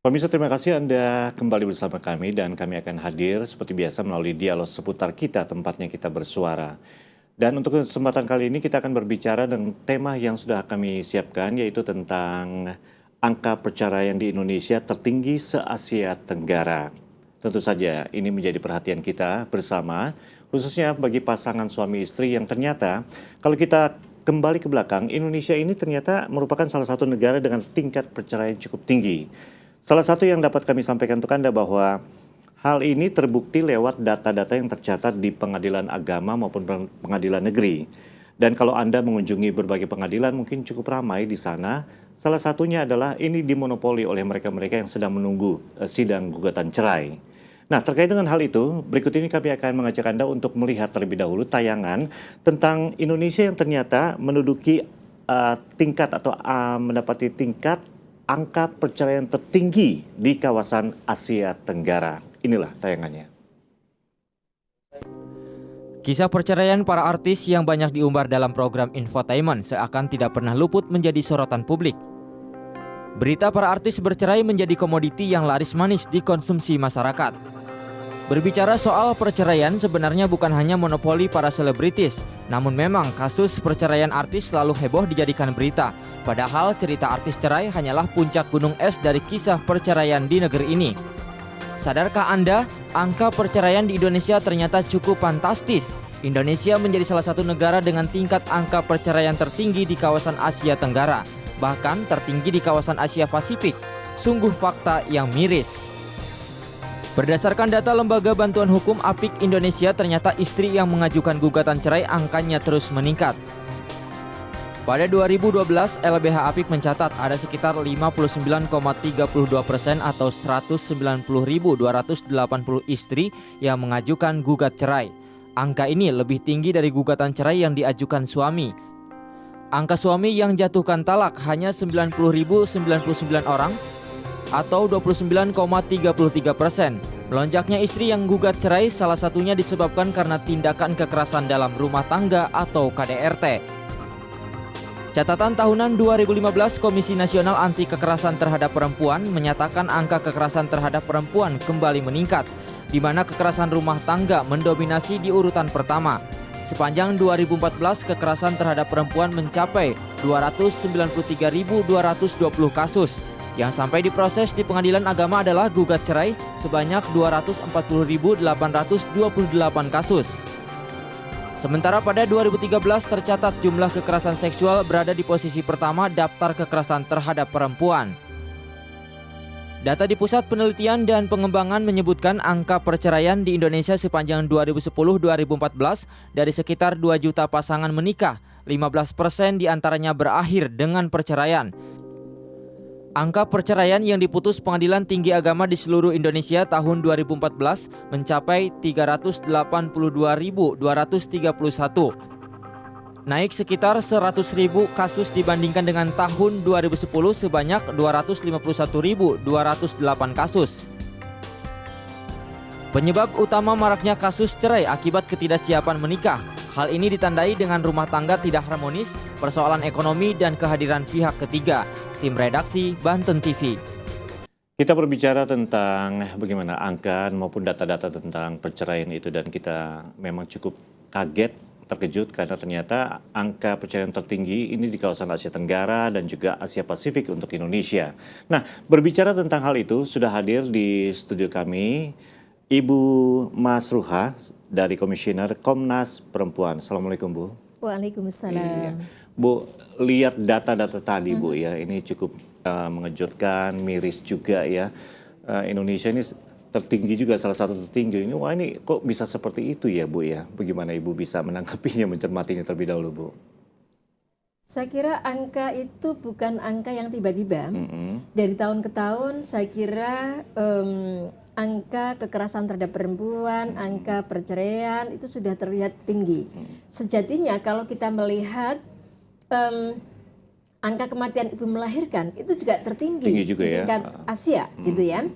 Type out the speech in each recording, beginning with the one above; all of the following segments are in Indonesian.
Pemirsa, terima kasih Anda kembali bersama kami dan kami akan hadir seperti biasa melalui dialog seputar kita, tempatnya kita bersuara. Dan untuk kesempatan kali ini kita akan berbicara dengan tema yang sudah kami siapkan, yaitu tentang angka perceraian di Indonesia tertinggi se-Asia Tenggara. Tentu saja ini menjadi perhatian kita bersama, khususnya bagi pasangan suami istri yang ternyata kalau kita kembali ke belakang, Indonesia ini ternyata merupakan salah satu negara dengan tingkat perceraian cukup tinggi. Salah satu yang dapat kami sampaikan untuk Anda bahwa hal ini terbukti lewat data-data yang tercatat di pengadilan agama maupun pengadilan negeri. Dan kalau Anda mengunjungi berbagai pengadilan mungkin cukup ramai di sana. Salah satunya adalah ini dimonopoli oleh mereka-mereka yang sedang menunggu sidang gugatan cerai. Nah, terkait dengan hal itu, berikut ini kami akan mengajak Anda untuk melihat terlebih dahulu tayangan tentang Indonesia yang ternyata menduduki tingkat atau mendapati tingkat angka perceraian tertinggi di kawasan Asia Tenggara. Inilah tayangannya. Kisah perceraian para artis yang banyak diumbar dalam program infotainment seakan tidak pernah luput menjadi sorotan publik. Berita para artis bercerai menjadi komoditi yang laris manis dikonsumsi masyarakat. Berbicara soal perceraian sebenarnya bukan hanya monopoli para selebritis, namun memang kasus perceraian artis selalu heboh dijadikan berita. Padahal cerita artis cerai hanyalah puncak gunung es dari kisah perceraian di negeri ini. Sadarkah Anda, angka perceraian di Indonesia ternyata cukup fantastis. Indonesia menjadi salah satu negara dengan tingkat angka perceraian tertinggi di kawasan Asia Tenggara, bahkan tertinggi di kawasan Asia Pasifik. Sungguh fakta yang miris. Berdasarkan data Lembaga Bantuan Hukum APIK Indonesia, ternyata istri yang mengajukan gugatan cerai angkanya terus meningkat. Pada 2012, LBH APIK mencatat ada sekitar 59,32% atau 190.280 istri yang mengajukan gugat cerai. Angka ini lebih tinggi dari gugatan cerai yang diajukan suami. Angka suami yang jatuhkan talak hanya 90.099 orang atau 29,33%. Melonjaknya istri yang gugat cerai salah satunya disebabkan karena tindakan kekerasan dalam rumah tangga atau KDRT. Catatan tahunan 2015 Komisi Nasional Anti Kekerasan Terhadap Perempuan menyatakan angka kekerasan terhadap perempuan kembali meningkat, di mana kekerasan rumah tangga mendominasi di urutan pertama. Sepanjang 2014, kekerasan terhadap perempuan mencapai 293.220 kasus. Yang sampai diproses di pengadilan agama adalah gugat cerai sebanyak 240.828 kasus. Sementara pada 2013 tercatat jumlah kekerasan seksual berada di posisi pertama daftar kekerasan terhadap perempuan. Data di Pusat Penelitian dan Pengembangan menyebutkan angka perceraian di Indonesia sepanjang 2010-2014 dari sekitar 2 juta pasangan menikah, 15% diantaranya berakhir dengan perceraian. Angka perceraian yang diputus Pengadilan Tinggi Agama di seluruh Indonesia tahun 2014 mencapai 382.231, naik sekitar 100.000 kasus dibandingkan dengan tahun 2010 sebanyak 251.208 kasus. Penyebab utama maraknya kasus cerai akibat ketidaksiapan menikah. Hal ini ditandai dengan rumah tangga tidak harmonis, persoalan ekonomi, dan kehadiran pihak ketiga. Tim redaksi Banten TV. Kita berbicara tentang bagaimana angka maupun data-data tentang perceraian itu, dan kita memang cukup kaget, terkejut karena ternyata angka perceraian tertinggi ini di kawasan Asia Tenggara dan juga Asia Pasifik untuk Indonesia. Nah, berbicara tentang hal itu sudah hadir di studio kami Ibu Masruha dari Komisioner Komnas Perempuan. Assalamualaikum, Bu. Waalaikumsalam. Iya. Bu, lihat data-data tadi, Bu, ya, ini cukup mengejutkan, miris juga ya. Indonesia ini tertinggi juga, salah satu tertinggi. Ini, wah, ini kok bisa seperti itu ya, Bu, ya? Bagaimana Ibu bisa menanggapinya, mencermatinya terlebih dahulu, Bu? Saya kira angka itu bukan angka yang tiba-tiba. Dari tahun ke tahun saya kira angka kekerasan terhadap perempuan, angka perceraian itu sudah terlihat tinggi. Sejatinya kalau kita melihat angka kematian ibu melahirkan itu juga tertinggi juga di tingkat ya. Asia, gitu ya.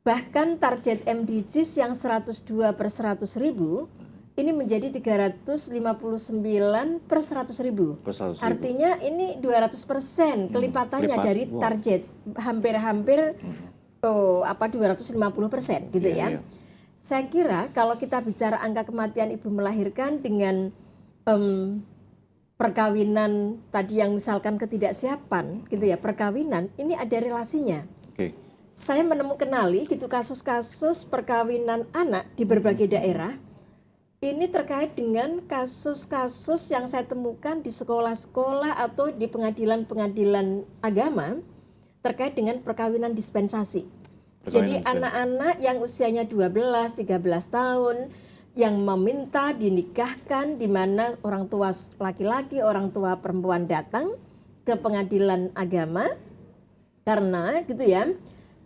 Bahkan target MDGs yang 102/100.000 ini menjadi 359/100.000. Artinya ini 200% kelipatannya dari target, hampir-hampir 250% gitu ya. Iya. Saya kira kalau kita bicara angka kematian ibu melahirkan dengan perkawinan tadi yang misalkan ketidaksiapan gitu ya, perkawinan ini ada relasinya. Oke. Saya menemukan gitu kasus-kasus perkawinan anak di berbagai daerah. Ini terkait dengan kasus-kasus yang saya temukan di sekolah-sekolah atau di pengadilan-pengadilan agama terkait dengan perkawinan dispensasi. Jadi anak-anak yang usianya 12, 13 tahun yang meminta dinikahkan, di mana orang tua laki-laki, orang tua perempuan datang ke pengadilan agama karena gitu ya,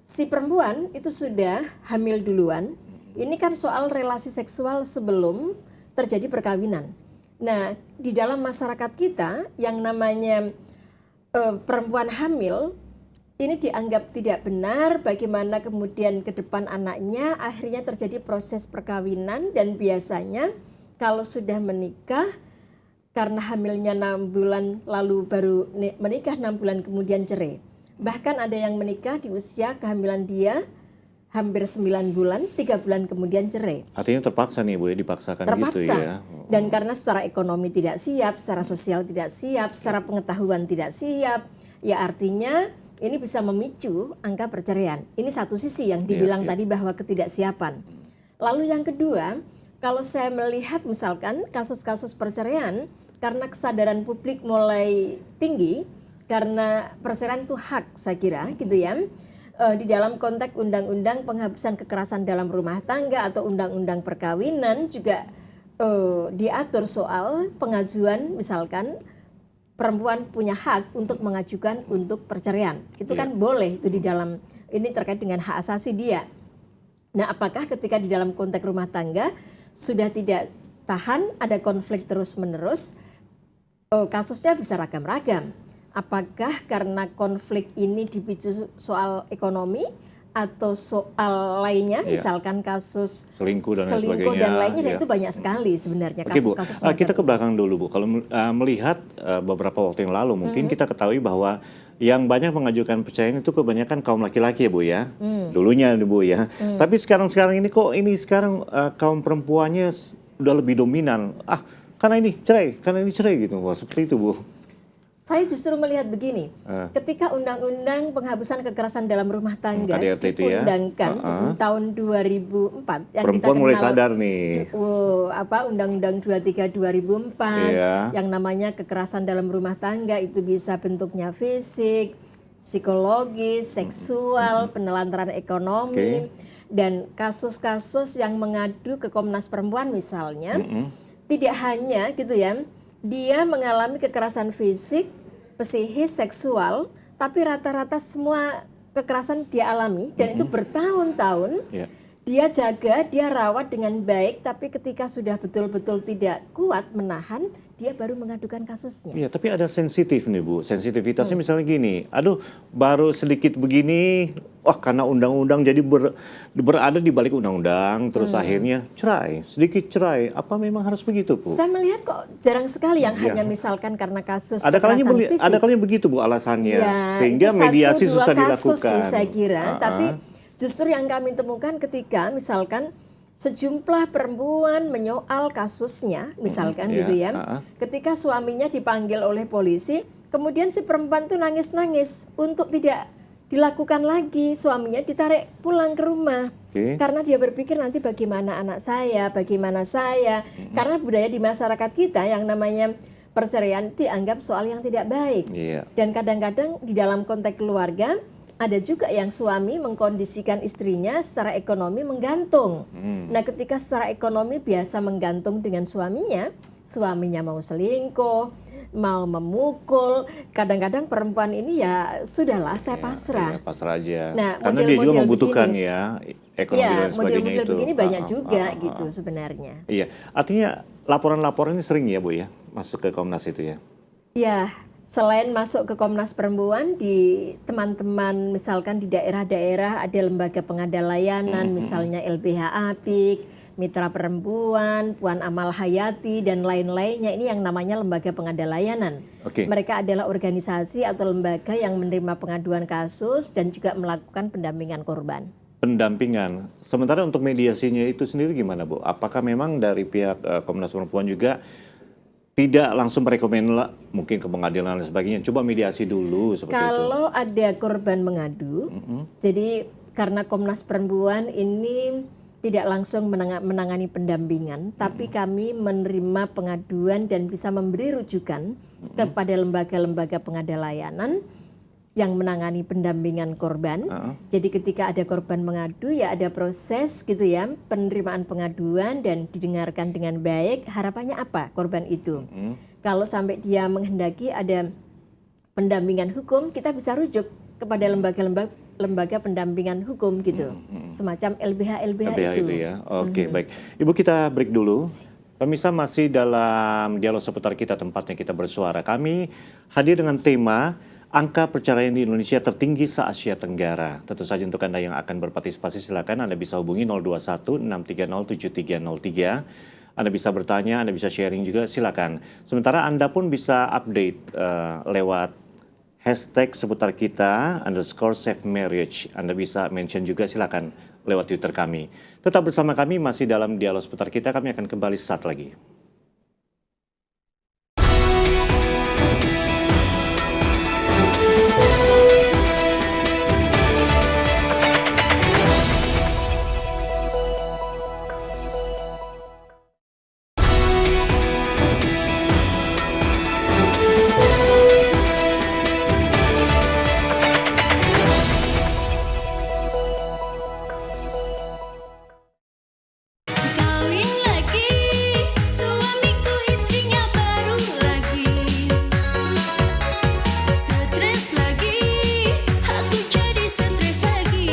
si perempuan itu sudah hamil duluan. Ini kan soal relasi seksual sebelum terjadi perkawinan. Nah, di dalam masyarakat kita yang namanya perempuan hamil ini dianggap tidak benar, bagaimana kemudian ke depan anaknya akhirnya terjadi proses perkawinan, dan biasanya kalau sudah menikah karena hamilnya 6 bulan lalu baru menikah 6 bulan kemudian cerai. Bahkan ada yang menikah di usia kehamilan dia hampir 9 bulan, 3 bulan kemudian cerai. Artinya terpaksa nih Bu ya, dipaksakan Terpaksa. gitu ya. Dan karena secara ekonomi tidak siap, secara sosial tidak siap, secara pengetahuan tidak siap, ya artinya ini bisa memicu angka perceraian. Ini satu sisi yang dibilang tadi bahwa ketidaksiapan. Lalu yang kedua, kalau saya melihat misalkan kasus-kasus perceraian karena kesadaran publik mulai tinggi, karena perceraian itu hak saya kira gitu ya. Di dalam konteks undang-undang penghapusan kekerasan dalam rumah tangga atau undang-undang perkawinan juga diatur soal pengajuan misalkan perempuan punya hak untuk mengajukan untuk perceraian. Itu kan boleh itu di dalam, ini terkait dengan hak asasi dia. Nah, apakah ketika di dalam konteks rumah tangga sudah tidak tahan, ada konflik terus-menerus, kasusnya bisa ragam-ragam. Apakah karena konflik ini dipicu soal ekonomi atau soal lainnya, misalkan kasus selingkuh dan lainnya, dan ya. itu banyak sekali sebenarnya Oke, Bu, kasus-kasus kita ke belakang dulu Bu. Kalau melihat beberapa waktu yang lalu mungkin kita ketahui bahwa yang banyak mengajukan perceraian itu kebanyakan kaum laki-laki ya Bu ya. Dulunya Bu ya. Tapi sekarang ini kok sekarang kaum perempuannya udah lebih dominan. Karena ini cerai gitu. Wah, seperti itu Bu. Saya justru melihat begini, ketika Undang-Undang Penghapusan Kekerasan dalam Rumah Tangga diundangkan tahun 2004, yang perempuan kita kenal mulai sadar nih. Undang-Undang 23 2004, yang namanya kekerasan dalam rumah tangga itu bisa bentuknya fisik, psikologis, seksual, penelantaran ekonomi, dan kasus-kasus yang mengadu ke Komnas Perempuan misalnya, tidak hanya gitu ya, dia mengalami kekerasan fisik, psikis, seksual, tapi rata-rata semua kekerasan dia alami dan itu bertahun-tahun. Dia jaga, dia rawat dengan baik, tapi ketika sudah betul-betul tidak kuat menahan, dia baru mengadukan kasusnya. Iya, tapi ada sensitif nih Bu. Sensitivitasnya misalnya gini, baru sedikit begini, karena undang-undang jadi berada di balik undang-undang, terus akhirnya cerai, sedikit cerai. Apa memang harus begitu Bu? Saya melihat kok jarang sekali yang hanya misalkan karena kasus ada kekerasan fisik. Ada kalanya begitu Bu alasannya, sehingga itu mediasi susah kasus dilakukan. Sih, saya kira, tapi justru yang kami temukan ketika misalkan sejumlah perempuan menyoal kasusnya, misalkan gitu ya, ketika suaminya dipanggil oleh polisi, kemudian si perempuan tuh nangis-nangis untuk tidak dilakukan lagi, suaminya ditarik pulang ke rumah, karena dia berpikir nanti bagaimana anak saya, karena budaya di masyarakat kita yang namanya perceraian dianggap soal yang tidak baik, dan kadang-kadang di dalam konteks keluarga, ada juga yang suami mengkondisikan istrinya secara ekonomi menggantung. Nah, ketika secara ekonomi biasa menggantung dengan suaminya mau selingkuh, mau memukul, kadang-kadang perempuan ini ya sudahlah saya pasrah. Pasrah aja. Nah, karena dia juga membutuhkan ekonomi dan sebagainya model-model itu. begini banyak juga gitu sebenarnya. Iya, artinya laporan-laporan ini sering ya Bu ya masuk ke Komnas itu ya? Ya, selain masuk ke Komnas Perempuan, di teman-teman misalkan di daerah-daerah ada lembaga pengada layanan, misalnya LBH Apik, Mitra Perempuan, Puan Amal Hayati, dan lain-lainnya. Ini yang namanya lembaga pengada layanan. Oke. Mereka adalah organisasi atau lembaga yang menerima pengaduan kasus dan juga melakukan pendampingan korban. Pendampingan. Sementara untuk mediasinya itu sendiri gimana, Bu? Apakah memang dari pihak Komnas Perempuan juga tidak langsung merekomend mungkin ke pengadilan dan sebagainya, coba mediasi dulu seperti itu? Kalau ada korban mengadu, jadi karena Komnas Perempuan ini tidak langsung menangani pendampingan, tapi kami menerima pengaduan dan bisa memberi rujukan kepada lembaga-lembaga pengada layanan yang menangani pendampingan korban. Jadi ketika ada korban mengadu, ya ada proses gitu ya, penerimaan pengaduan dan didengarkan dengan baik. Harapannya apa korban itu? Kalau sampai dia menghendaki ada pendampingan hukum, kita bisa rujuk kepada lembaga pendampingan hukum gitu, semacam LBH itu ya. Oke, baik. Ibu, kita break dulu. Pemirsa, masih dalam dialog seputar kita, tempatnya kita bersuara. Kami hadir dengan tema angka perceraian di Indonesia tertinggi se-Asia Tenggara. Tentu saja untuk Anda yang akan berpartisipasi, silakan Anda bisa hubungi 021 630 7303. Anda bisa bertanya, Anda bisa sharing juga, silakan. Sementara Anda pun bisa update lewat hashtag seputar kita _SaveMarriage. Anda bisa mention juga, silakan lewat Twitter kami. Tetap bersama kami, masih dalam dialog seputar kita. Kami akan kembali sesaat lagi. Kawin lagi, suamiku istrinya baru lagi. Stres lagi, aku jadi stres lagi.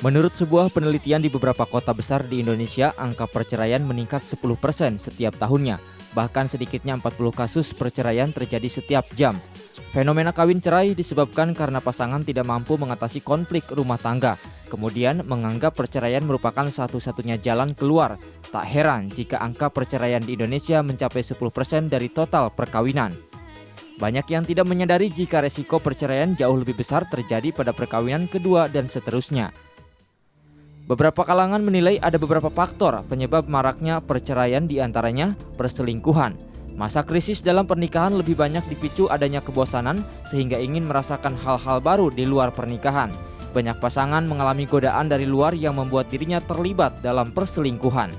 Menurut sebuah penelitian di beberapa kota besar di Indonesia, angka perceraian meningkat 10% setiap tahunnya. Bahkan sedikitnya 40 kasus perceraian terjadi setiap jam. Fenomena kawin cerai disebabkan karena pasangan tidak mampu mengatasi konflik rumah tangga, kemudian menganggap perceraian merupakan satu-satunya jalan keluar. Tak heran jika angka perceraian di Indonesia mencapai 10% dari total perkawinan. Banyak yang tidak menyadari jika resiko perceraian jauh lebih besar terjadi pada perkawinan kedua dan seterusnya. Beberapa kalangan menilai ada beberapa faktor penyebab maraknya perceraian, diantaranya perselingkuhan. Masa krisis dalam pernikahan lebih banyak dipicu adanya kebosanan sehingga ingin merasakan hal-hal baru di luar pernikahan. Banyak pasangan mengalami godaan dari luar yang membuat dirinya terlibat dalam perselingkuhan.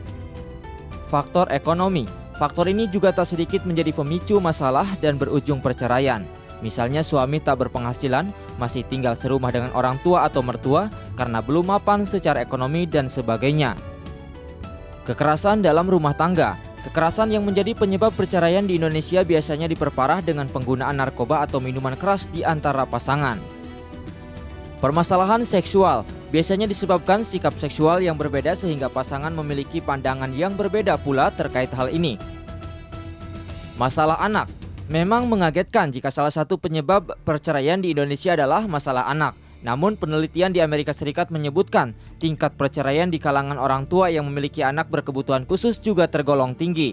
Faktor ekonomi. Faktor ini juga tak sedikit menjadi pemicu masalah dan berujung perceraian. Misalnya suami tak berpenghasilan, masih tinggal serumah dengan orang tua atau mertua karena belum mapan secara ekonomi dan sebagainya. Kekerasan dalam rumah tangga. Kekerasan yang menjadi penyebab perceraian di Indonesia biasanya diperparah dengan penggunaan narkoba atau minuman keras di antara pasangan. Permasalahan seksual biasanya disebabkan sikap seksual yang berbeda sehingga pasangan memiliki pandangan yang berbeda pula terkait hal ini. Masalah anak. Memang mengagetkan jika salah satu penyebab perceraian di Indonesia adalah masalah anak. Namun penelitian di Amerika Serikat menyebutkan tingkat perceraian di kalangan orang tua yang memiliki anak berkebutuhan khusus juga tergolong tinggi.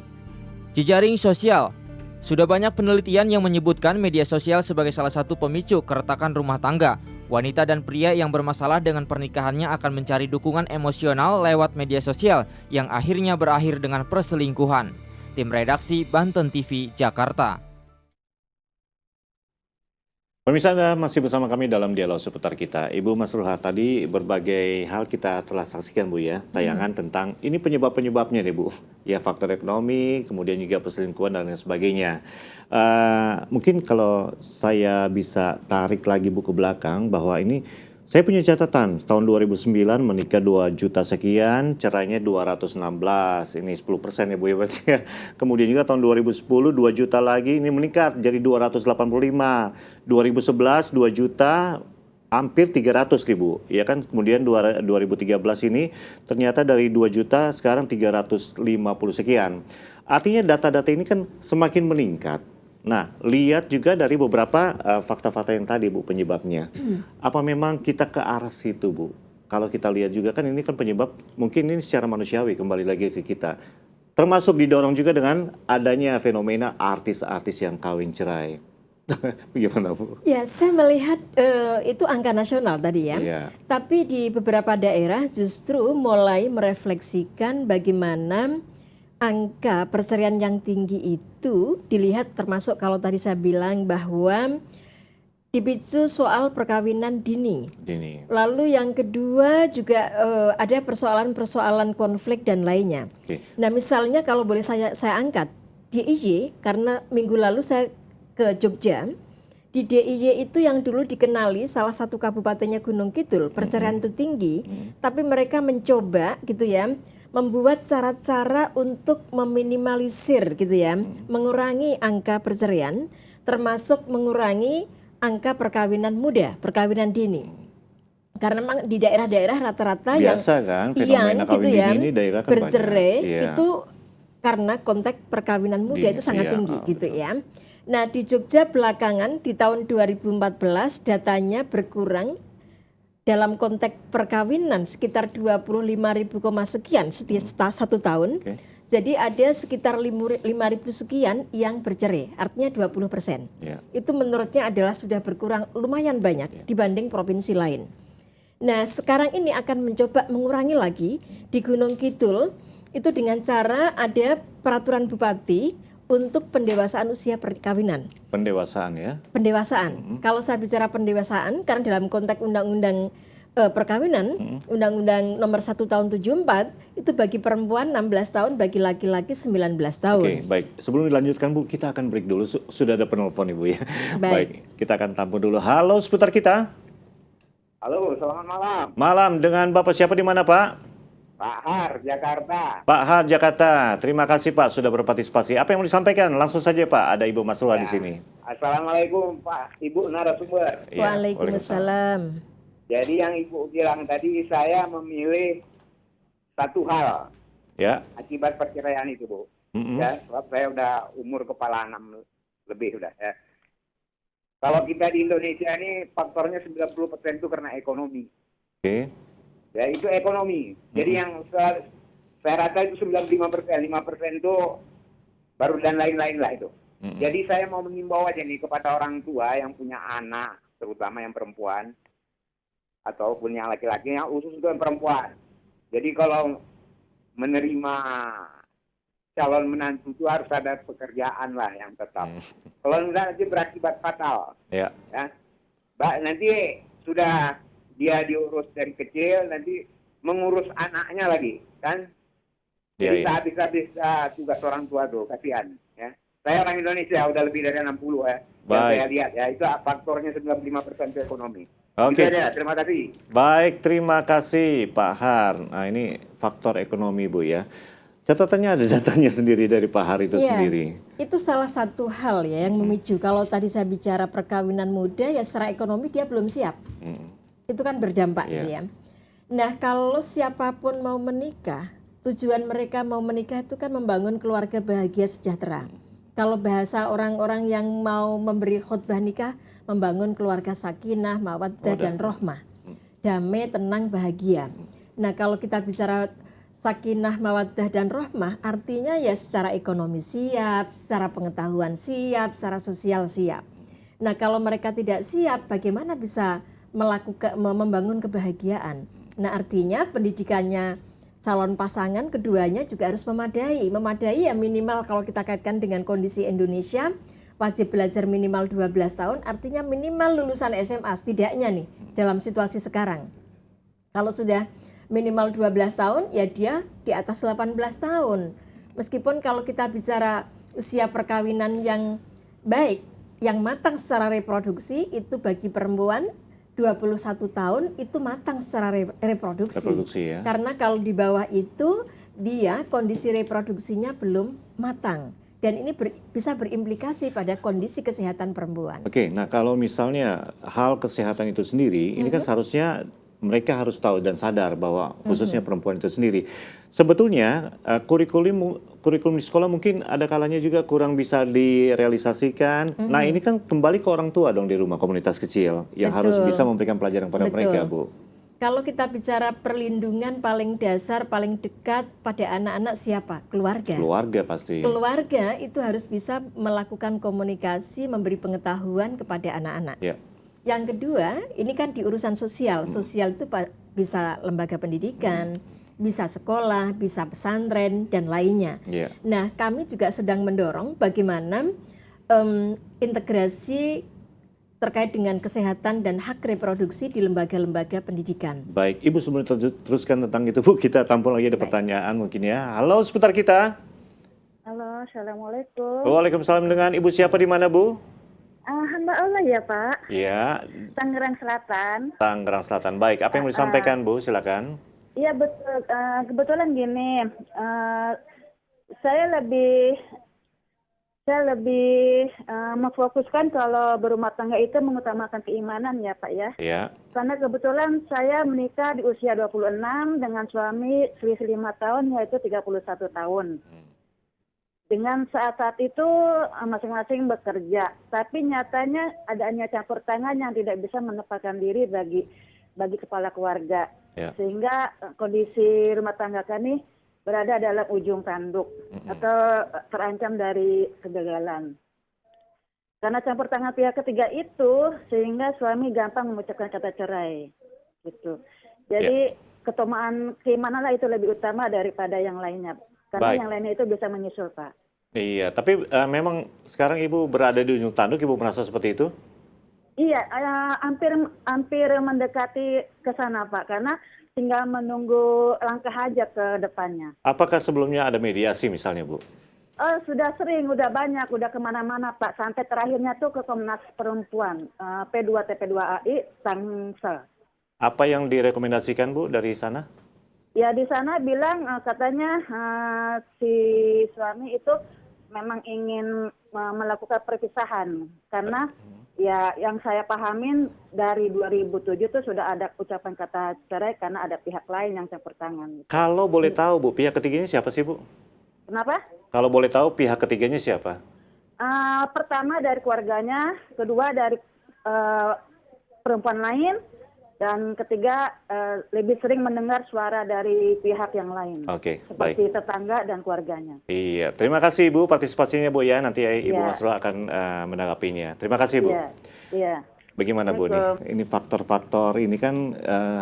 Jejaring sosial. Sudah banyak penelitian yang menyebutkan media sosial sebagai salah satu pemicu keretakan rumah tangga. Wanita dan pria yang bermasalah dengan pernikahannya akan mencari dukungan emosional lewat media sosial yang akhirnya berakhir dengan perselingkuhan. Tim redaksi Banten TV, Jakarta. Pemirsa, Anda masih bersama kami dalam dialog seputar kita. Ibu Mas Ruha, tadi berbagai hal kita telah saksikan, Bu, ya. Tayangan tentang ini penyebab-penyebabnya nih, Bu. Ya, faktor ekonomi, kemudian juga perselingkuhan dan lain sebagainya. Mungkin kalau saya bisa tarik lagi, Bu, ke belakang, bahwa ini saya punya catatan, tahun 2009 menikah 2 juta sekian, cerainya 216, ini 10% ya, Bu, ya, berarti ya. Kemudian juga tahun 2010 2 juta lagi, ini meningkat jadi 285. 2011 2 juta, hampir 300 ribu, ya kan. Kemudian 2013 ini ternyata dari 2 juta sekarang 350 sekian. Artinya data-data ini kan semakin meningkat. Nah, lihat juga dari beberapa fakta-fakta yang tadi, Bu, penyebabnya. Apa memang kita ke arah situ, Bu? Kalau kita lihat juga kan ini kan penyebab, mungkin ini secara manusiawi kembali lagi ke kita. Termasuk didorong juga dengan adanya fenomena artis-artis yang kawin cerai. Bagaimana, Bu? Ya, saya melihat itu angka nasional tadi ya. Iya. Tapi di beberapa daerah justru mulai merefleksikan bagaimana angka perceraian yang tinggi itu dilihat, termasuk kalau tadi saya bilang bahwa dipicu soal perkawinan dini. Lalu yang kedua juga ada persoalan-persoalan konflik dan lainnya. Oke. Nah, misalnya kalau boleh saya angkat DIY, karena minggu lalu saya ke Jogja. Di DIY itu yang dulu dikenali salah satu kabupatennya Gunung Kidul, perceraian itu tinggi, tapi mereka mencoba gitu ya, membuat cara-cara untuk meminimalisir gitu ya, mengurangi angka perceraian, termasuk mengurangi angka perkawinan muda, perkawinan dini. Karena memang di daerah-daerah rata-rata Biasa kan, fenomena kawin dini ini daerah kan bercerai banyak. Iya. itu karena konteks perkawinan muda Dini, itu sangat iya, tinggi gitu ya. Nah, di Jogja belakangan di tahun 2014 datanya berkurang dalam konteks perkawinan sekitar 25.000 sekian setiap 1 tahun. Oke. Jadi ada sekitar 5.000 sekian yang bercerai, artinya 20%. Ya. Itu menurutnya adalah sudah berkurang lumayan banyak dibanding provinsi lain. Nah, sekarang ini akan mencoba mengurangi lagi di Gunung Kidul itu dengan cara ada peraturan bupati untuk pendewasaan usia perkawinan. Pendewasaan ya. Pendewasaan. Kalau saya bicara pendewasaan, karena dalam konteks undang-undang perkawinan, undang-undang nomor 1 tahun 74, itu bagi perempuan 16 tahun, bagi laki-laki 19 tahun. Oke, baik. Sebelum dilanjutkan, Bu, kita akan break dulu. Sudah ada penelpon, Ibu ya. Baik. Kita akan tampung dulu. Halo, seputar kita. Halo, selamat malam. Malam, dengan Bapak siapa di mana, Pak? Pak Har, Jakarta. Pak Har, Jakarta. Terima kasih, Pak, sudah berpartisipasi. Apa yang mau disampaikan? Langsung saja, Pak. Ada Ibu Masrua di sini. Assalamualaikum, Pak, Ibu narasumber. Iya, Waalaikumsalam. Jadi yang Ibu bilang tadi, saya memilih satu hal Ya. akibat perceraian itu, Bu. Ya, sebab saya udah umur kepala 6 lebih udah ya. Kalau kita di Indonesia ini faktornya 90% itu karena ekonomi. Oke. Ya, itu ekonomi. Jadi yang saya rasa itu 95%, 5% itu baru dan lain-lain lah itu. Jadi saya mau mengimbau aja nih kepada orang tua yang punya anak, terutama yang perempuan, ataupun yang laki-laki, yang khusus untuk yang perempuan. Jadi kalau menerima calon menantu itu harus ada pekerjaan lah yang tetap. Kalau enggak nanti berakibat fatal. Ya. Ya. Nanti sudah dia diurus dari kecil, nanti mengurus anaknya lagi, kan? Jadi Iya. habis-habis tugas orang tua tuh, kasihan. Ya. Saya orang Indonesia, udah lebih dari 60 ya. Yang Baik. saya lihat ya, itu faktornya 95% itu ekonomi. Oke. Itu aja, terima kasih. Baik, terima kasih Pak Har. Nah, ini faktor ekonomi, Bu ya. Catatannya ada datanya sendiri dari Pak Har itu Iya, sendiri. itu salah satu hal ya yang memicu. Kalau tadi saya bicara perkawinan muda, ya secara ekonomi dia belum siap. Itu kan berdampak gitu ya. Nah, kalau siapapun mau menikah, tujuan mereka mau menikah itu kan membangun keluarga bahagia sejahtera. Kalau bahasa orang-orang yang mau memberi khutbah nikah, membangun keluarga sakinah, mawaddah dan rohmah. Damai, tenang, bahagia. Nah, kalau kita bicara sakinah, mawaddah dan rohmah, artinya ya secara ekonomi siap, secara pengetahuan siap, secara sosial siap. Nah, kalau mereka tidak siap, bagaimana bisa membangun kebahagiaan? Nah, artinya pendidikannya calon pasangan keduanya juga harus memadai. Memadai ya minimal kalau kita kaitkan dengan kondisi Indonesia, wajib belajar minimal 12 tahun, artinya minimal lulusan SMA setidaknya nih dalam situasi sekarang. Kalau sudah minimal 12 tahun, ya dia di atas 18 tahun. Meskipun kalau kita bicara usia perkawinan yang baik, yang matang secara reproduksi, itu bagi perempuan 21 tahun itu matang secara reproduksi. Ya. Karena kalau di bawah itu, dia kondisi reproduksinya belum matang. Dan ini bisa berimplikasi pada kondisi kesehatan perempuan. Oke, nah kalau misalnya hal kesehatan itu sendiri, ini kan seharusnya mereka harus tahu dan sadar bahwa khususnya perempuan itu sendiri. Sebetulnya kurikulum kurikulum di sekolah mungkin ada kalanya juga kurang bisa direalisasikan. Nah, ini kan kembali ke orang tua dong di rumah komunitas kecil yang harus Betul. bisa memberikan pelajaran kepada Betul. mereka, Bu. Kalau kita bicara perlindungan paling dasar, paling dekat pada anak-anak siapa? Keluarga. Keluarga pasti. Keluarga itu harus bisa melakukan komunikasi, memberi pengetahuan kepada anak-anak. Ya. Yang kedua, ini kan di urusan sosial. Sosial itu bisa lembaga pendidikan, bisa sekolah, bisa pesantren, dan lainnya. Ya. Nah, kami juga sedang mendorong bagaimana integrasi terkait dengan kesehatan dan hak reproduksi di lembaga-lembaga pendidikan. Baik, Ibu sebelum teruskan tentang itu, Bu, kita tampung lagi ada pertanyaan mungkin ya. Halo seputar kita. Halo, Assalamualaikum. Waalaikumsalam, dengan Ibu siapa di mana, Bu? Hamba Allah ya Pak, Ya, Tangerang Selatan. Tangerang Selatan. Baik, apa yang mau disampaikan, Bu? Silakan. Iya betul, kebetulan gini, saya lebih memfokuskan kalau berumah tangga itu mengutamakan keimanan ya Pak ya. Ya. Karena kebetulan saya menikah di usia 26 dengan suami selisih 5 tahun yaitu 31 tahun. Dengan saat itu masing-masing bekerja, tapi nyatanya adanya campur tangan yang tidak bisa menempatkan diri bagi kepala keluarga. Ya. Sehingga kondisi rumah tangga kami berada dalam ujung tanduk atau terancam dari kegagalan. Karena campur tangan pihak ketiga itu, sehingga suami gampang mengucapkan kata cerai. Gitu. Jadi keimanan lah itu lebih utama daripada yang lainnya. Karena Baik. yang lainnya itu bisa menyusul, Pak. Iya, tapi memang sekarang Ibu berada di ujung tanduk, Ibu merasa seperti itu? Iya, hampir mendekati ke sana, Pak. Karena tinggal menunggu langkah aja ke depannya. Apakah sebelumnya ada mediasi misalnya, Bu? Sudah sering, udah banyak, udah kemana-mana, Pak. Sampai terakhirnya tuh ke Komnas Perempuan, P2 TP2AI, Tangsel. Apa yang direkomendasikan, Bu, dari sana? Ya di sana bilang katanya si suami itu memang ingin melakukan perpisahan karena ya yang saya pahamin dari 2007 itu sudah ada ucapan kata cerai karena ada pihak lain yang campur tangan. Kalau boleh tahu, Bu, pihak ketiganya siapa sih, Bu? Kenapa? Kalau boleh tahu pihak ketiganya siapa? Pertama dari keluarganya, kedua dari perempuan lain, dan ketiga lebih sering mendengar suara dari pihak yang lain. Oke, seperti baik. tetangga dan keluarganya. Iya, terima kasih Ibu partisipasinya, Bu, ya. Nanti Ibu Iya. Masro akan menanggapinya. Terima kasih, Bu. Iya, iya. Bagaimana, Bu, nih? Ini faktor-faktor ini kan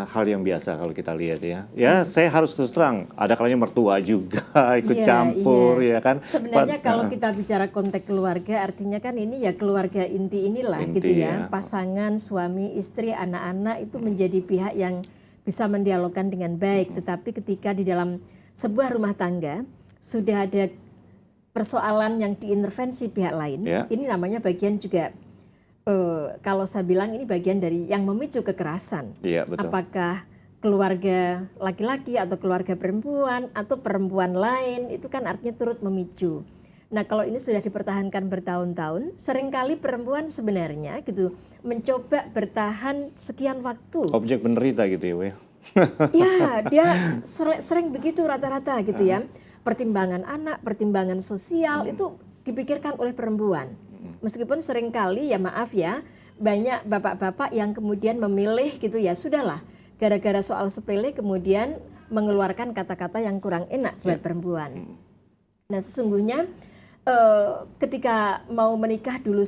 hal yang biasa kalau kita lihat ya. Ya, saya harus terus terang, ada kalanya mertua juga ikut Iya, campur, iya. ya kan. Sebenarnya kalau kita bicara konteks keluarga, artinya kan ini ya keluarga inti inilah Inti, gitu ya. ya. Pasangan, suami, istri, anak-anak itu menjadi pihak yang bisa mendialogkan dengan baik. Tetapi ketika di dalam sebuah rumah tangga sudah ada persoalan yang diintervensi pihak lain, Ya. ini namanya bagian juga kalau saya bilang ini bagian dari yang memicu kekerasan. Iya, betul. Apakah keluarga laki-laki atau keluarga perempuan atau perempuan lain, itu kan artinya turut memicu. Nah, kalau ini sudah dipertahankan bertahun-tahun, seringkali perempuan sebenarnya gitu mencoba bertahan sekian waktu. Objek penderita gitu ya, Bu. Ya, dia sering begitu rata-rata gitu ya. Pertimbangan anak, pertimbangan sosial itu dipikirkan oleh perempuan. Meskipun seringkali ya maaf ya, banyak bapak-bapak yang kemudian memilih gitu ya, sudahlah, gara-gara soal sepele kemudian mengeluarkan kata-kata yang kurang enak buat perempuan. Nah, sesungguhnya ketika mau menikah dulu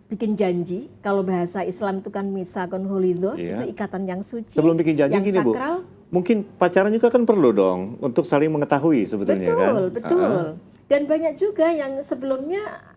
bikin janji, kalau bahasa Islam itu kan misakon holidho, Iya. itu ikatan yang suci, Sebelum bikin janji yang gini, Bu. sakral. Mungkin pacaran juga kan perlu dong untuk saling mengetahui sebetulnya kan. Betul, betul. Dan banyak juga yang sebelumnya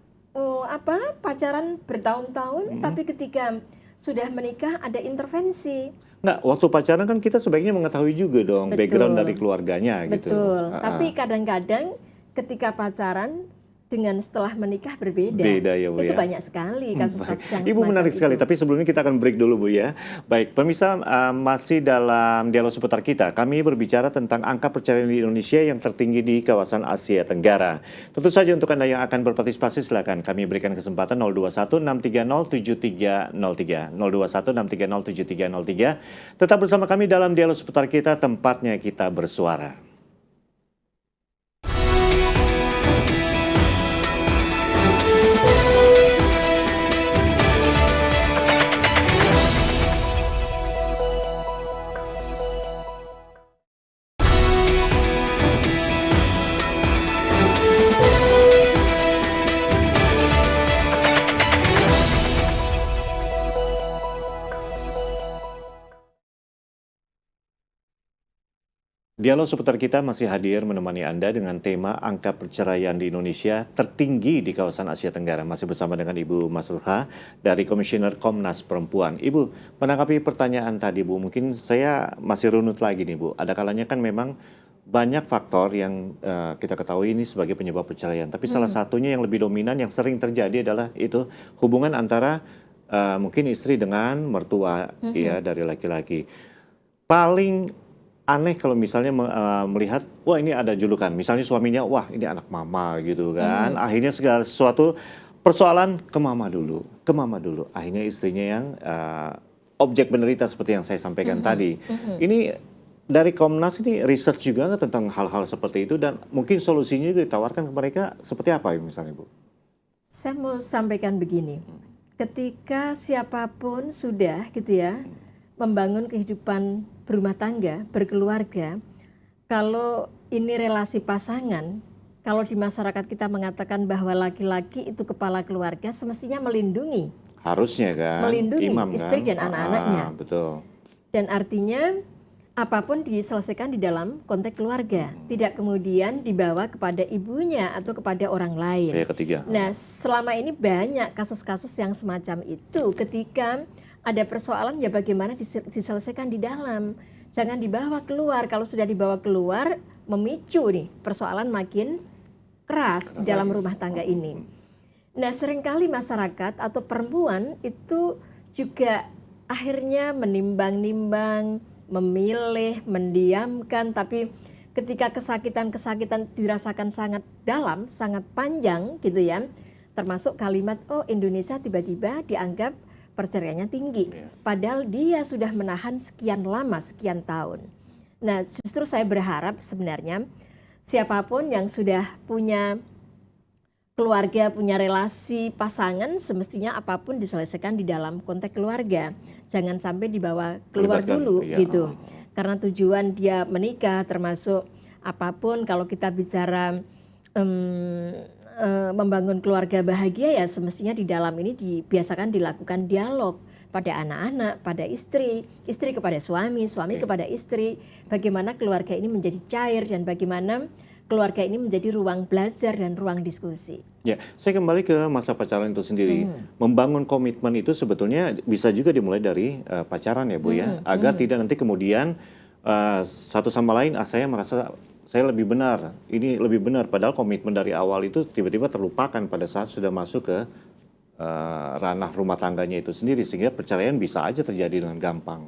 pacaran bertahun-tahun, tapi ketika sudah menikah ada intervensi. Nggak, waktu pacaran kan kita sebaiknya mengetahui juga dong Betul. background dari keluarganya gitu. Betul. Tapi kadang-kadang ketika pacaran dengan setelah menikah berbeda. Beda ya, Bu, Itu ya. banyak sekali kasus-kasus yang Ibu semacam menarik sekali, itu. tapi sebelumnya kita akan break dulu, Bu, ya. Baik, pemirsa, masih dalam dialog seputar kita. Kami berbicara tentang angka perceraian di Indonesia yang tertinggi di kawasan Asia Tenggara. Tentu saja untuk Anda yang akan berpartisipasi, silakan kami berikan kesempatan 021-630-7303. 021-630-7303. Tetap bersama kami dalam dialog seputar kita, tempatnya kita bersuara. Dialog seputar kita masih hadir menemani Anda dengan tema angka perceraian di Indonesia tertinggi di kawasan Asia Tenggara. Masih bersama dengan Ibu Masruha dari Komisioner Komnas Perempuan. Ibu, menanggapi pertanyaan tadi Bu, mungkin saya masih runut lagi nih Bu. Ada kalanya kan memang banyak faktor yang kita ketahui ini sebagai penyebab perceraian. Tapi salah satunya yang lebih dominan yang sering terjadi adalah itu hubungan antara mungkin istri dengan mertua ya dari laki-laki. Paling aneh kalau misalnya melihat, wah ini ada julukan, misalnya suaminya, wah ini anak mama gitu kan. Akhirnya segala sesuatu persoalan ke mama dulu. Akhirnya istrinya yang objek penderita seperti yang saya sampaikan tadi. Ini dari Komnas ini research juga nggak tentang hal-hal seperti itu dan mungkin solusinya juga ditawarkan ke mereka seperti apa ya misalnya Bu? Saya mau sampaikan begini, ketika siapapun sudah gitu ya membangun kehidupan berumah tangga, berkeluarga, kalau ini relasi pasangan, kalau di masyarakat kita mengatakan bahwa laki-laki itu kepala keluarga, semestinya melindungi. Harusnya kan, Melindungi imam istri kan? dan anak-anaknya. Betul. Dan artinya apapun diselesaikan di dalam konteks keluarga, tidak kemudian dibawa kepada ibunya atau kepada orang lain. Pihak ketiga. Nah, selama ini banyak kasus-kasus yang semacam itu. Ketika ada persoalan ya bagaimana diselesaikan di dalam, jangan dibawa keluar. Kalau sudah dibawa keluar, memicu nih persoalan makin keras di dalam rumah tangga ini. Nah, seringkali masyarakat atau perempuan itu juga akhirnya menimbang-nimbang, memilih, mendiamkan, tapi ketika kesakitan-kesakitan dirasakan sangat dalam, sangat panjang gitu ya, termasuk kalimat, oh Indonesia tiba-tiba dianggap perceraiannya tinggi, padahal dia sudah menahan sekian lama, sekian tahun. Nah, justru saya berharap sebenarnya siapapun yang sudah punya keluarga, punya relasi pasangan, semestinya apapun diselesaikan di dalam konteks keluarga. Jangan sampai dibawa keluar dulu gitu. Karena tujuan dia menikah termasuk apapun kalau kita bicara membangun keluarga bahagia ya semestinya di dalam ini dibiasakan dilakukan dialog pada anak-anak, pada istri, istri kepada suami, suami kepada istri, bagaimana keluarga ini menjadi cair dan bagaimana keluarga ini menjadi ruang belajar dan ruang diskusi. Ya, saya kembali ke masa pacaran itu sendiri. Membangun komitmen itu sebetulnya bisa juga dimulai dari pacaran ya Bu ya, agar tidak nanti kemudian satu sama lain saya merasa saya lebih benar, ini lebih benar. Padahal komitmen dari awal itu tiba-tiba terlupakan pada saat sudah masuk ke ranah rumah tangganya itu sendiri. Sehingga perceraian bisa aja terjadi dengan gampang.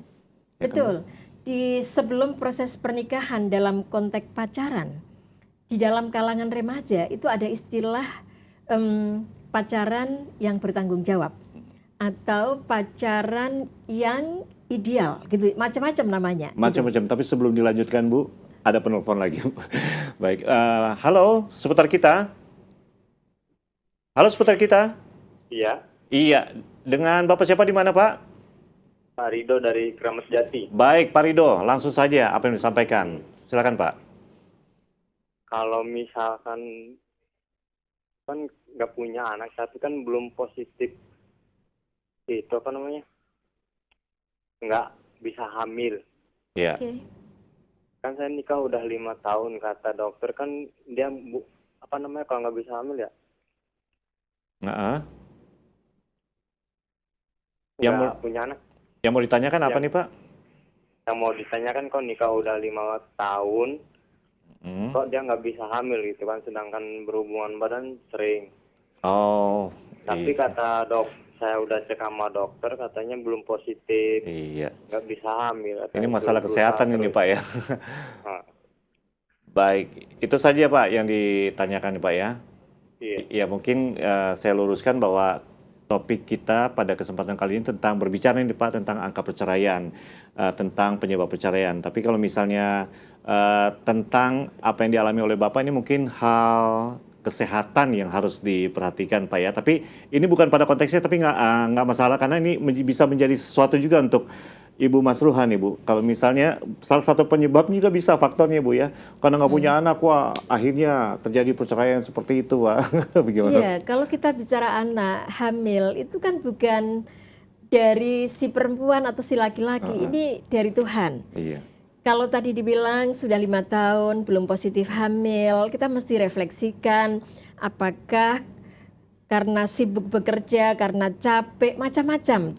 Ya Betul. Kan? Di sebelum proses pernikahan dalam konteks pacaran, di dalam kalangan remaja itu ada istilah pacaran yang bertanggung jawab. Atau pacaran yang ideal, gitu. Macam-macam namanya. Macam-macam, tapi sebelum dilanjutkan Bu, ada penelpon lagi. Baik, halo, seputar kita. Halo, seputar kita. Iya, Iya, dengan Bapak siapa di mana Pak? Pak Rido dari Kramat Jati. Baik, Pak Rido, langsung saja apa yang disampaikan. Silakan Pak. Kalau misalkan kan nggak punya anak, tapi kan belum positif itu apa namanya, nggak bisa hamil. Iya. Oke. Kan saya nikah udah 5 tahun, kata dokter kan dia apa namanya kalau nggak bisa hamil ya Yang nggak punya anak. Yang mau ditanyakan apa Ya. nih Pak? Yang mau ditanyakan kok nikah udah 5 tahun, kok dia nggak bisa hamil gitu kan, sedangkan berhubungan badan sering. Oh, Tapi kata saya udah cek sama dokter, katanya belum positif, iya. nggak bisa hamil. Ini masalah kesehatan ini Pak ya. Nah, Baik, itu saja Pak yang ditanyakan nih Pak ya. iya. Ya mungkin saya luruskan bahwa topik kita pada kesempatan kali ini tentang berbicara nih Pak tentang angka perceraian, tentang penyebab perceraian. Tapi kalau misalnya tentang apa yang dialami oleh Bapak ini mungkin hal kesehatan yang harus diperhatikan Pak ya. Tapi ini bukan pada konteksnya, tapi nggak masalah karena ini bisa menjadi sesuatu juga untuk Ibu Masruha nih Bu. Kalau misalnya salah satu penyebabnya juga bisa faktornya Bu ya. Karena nggak punya anak, wah akhirnya terjadi perceraian seperti itu Pak. Bagaimana? Iya, kalau kita bicara anak hamil itu kan bukan dari si perempuan atau si laki-laki, ini dari Tuhan. Iya. Kalau tadi dibilang sudah 5 tahun belum positif hamil, kita mesti refleksikan apakah karena sibuk bekerja, karena capek, macam-macam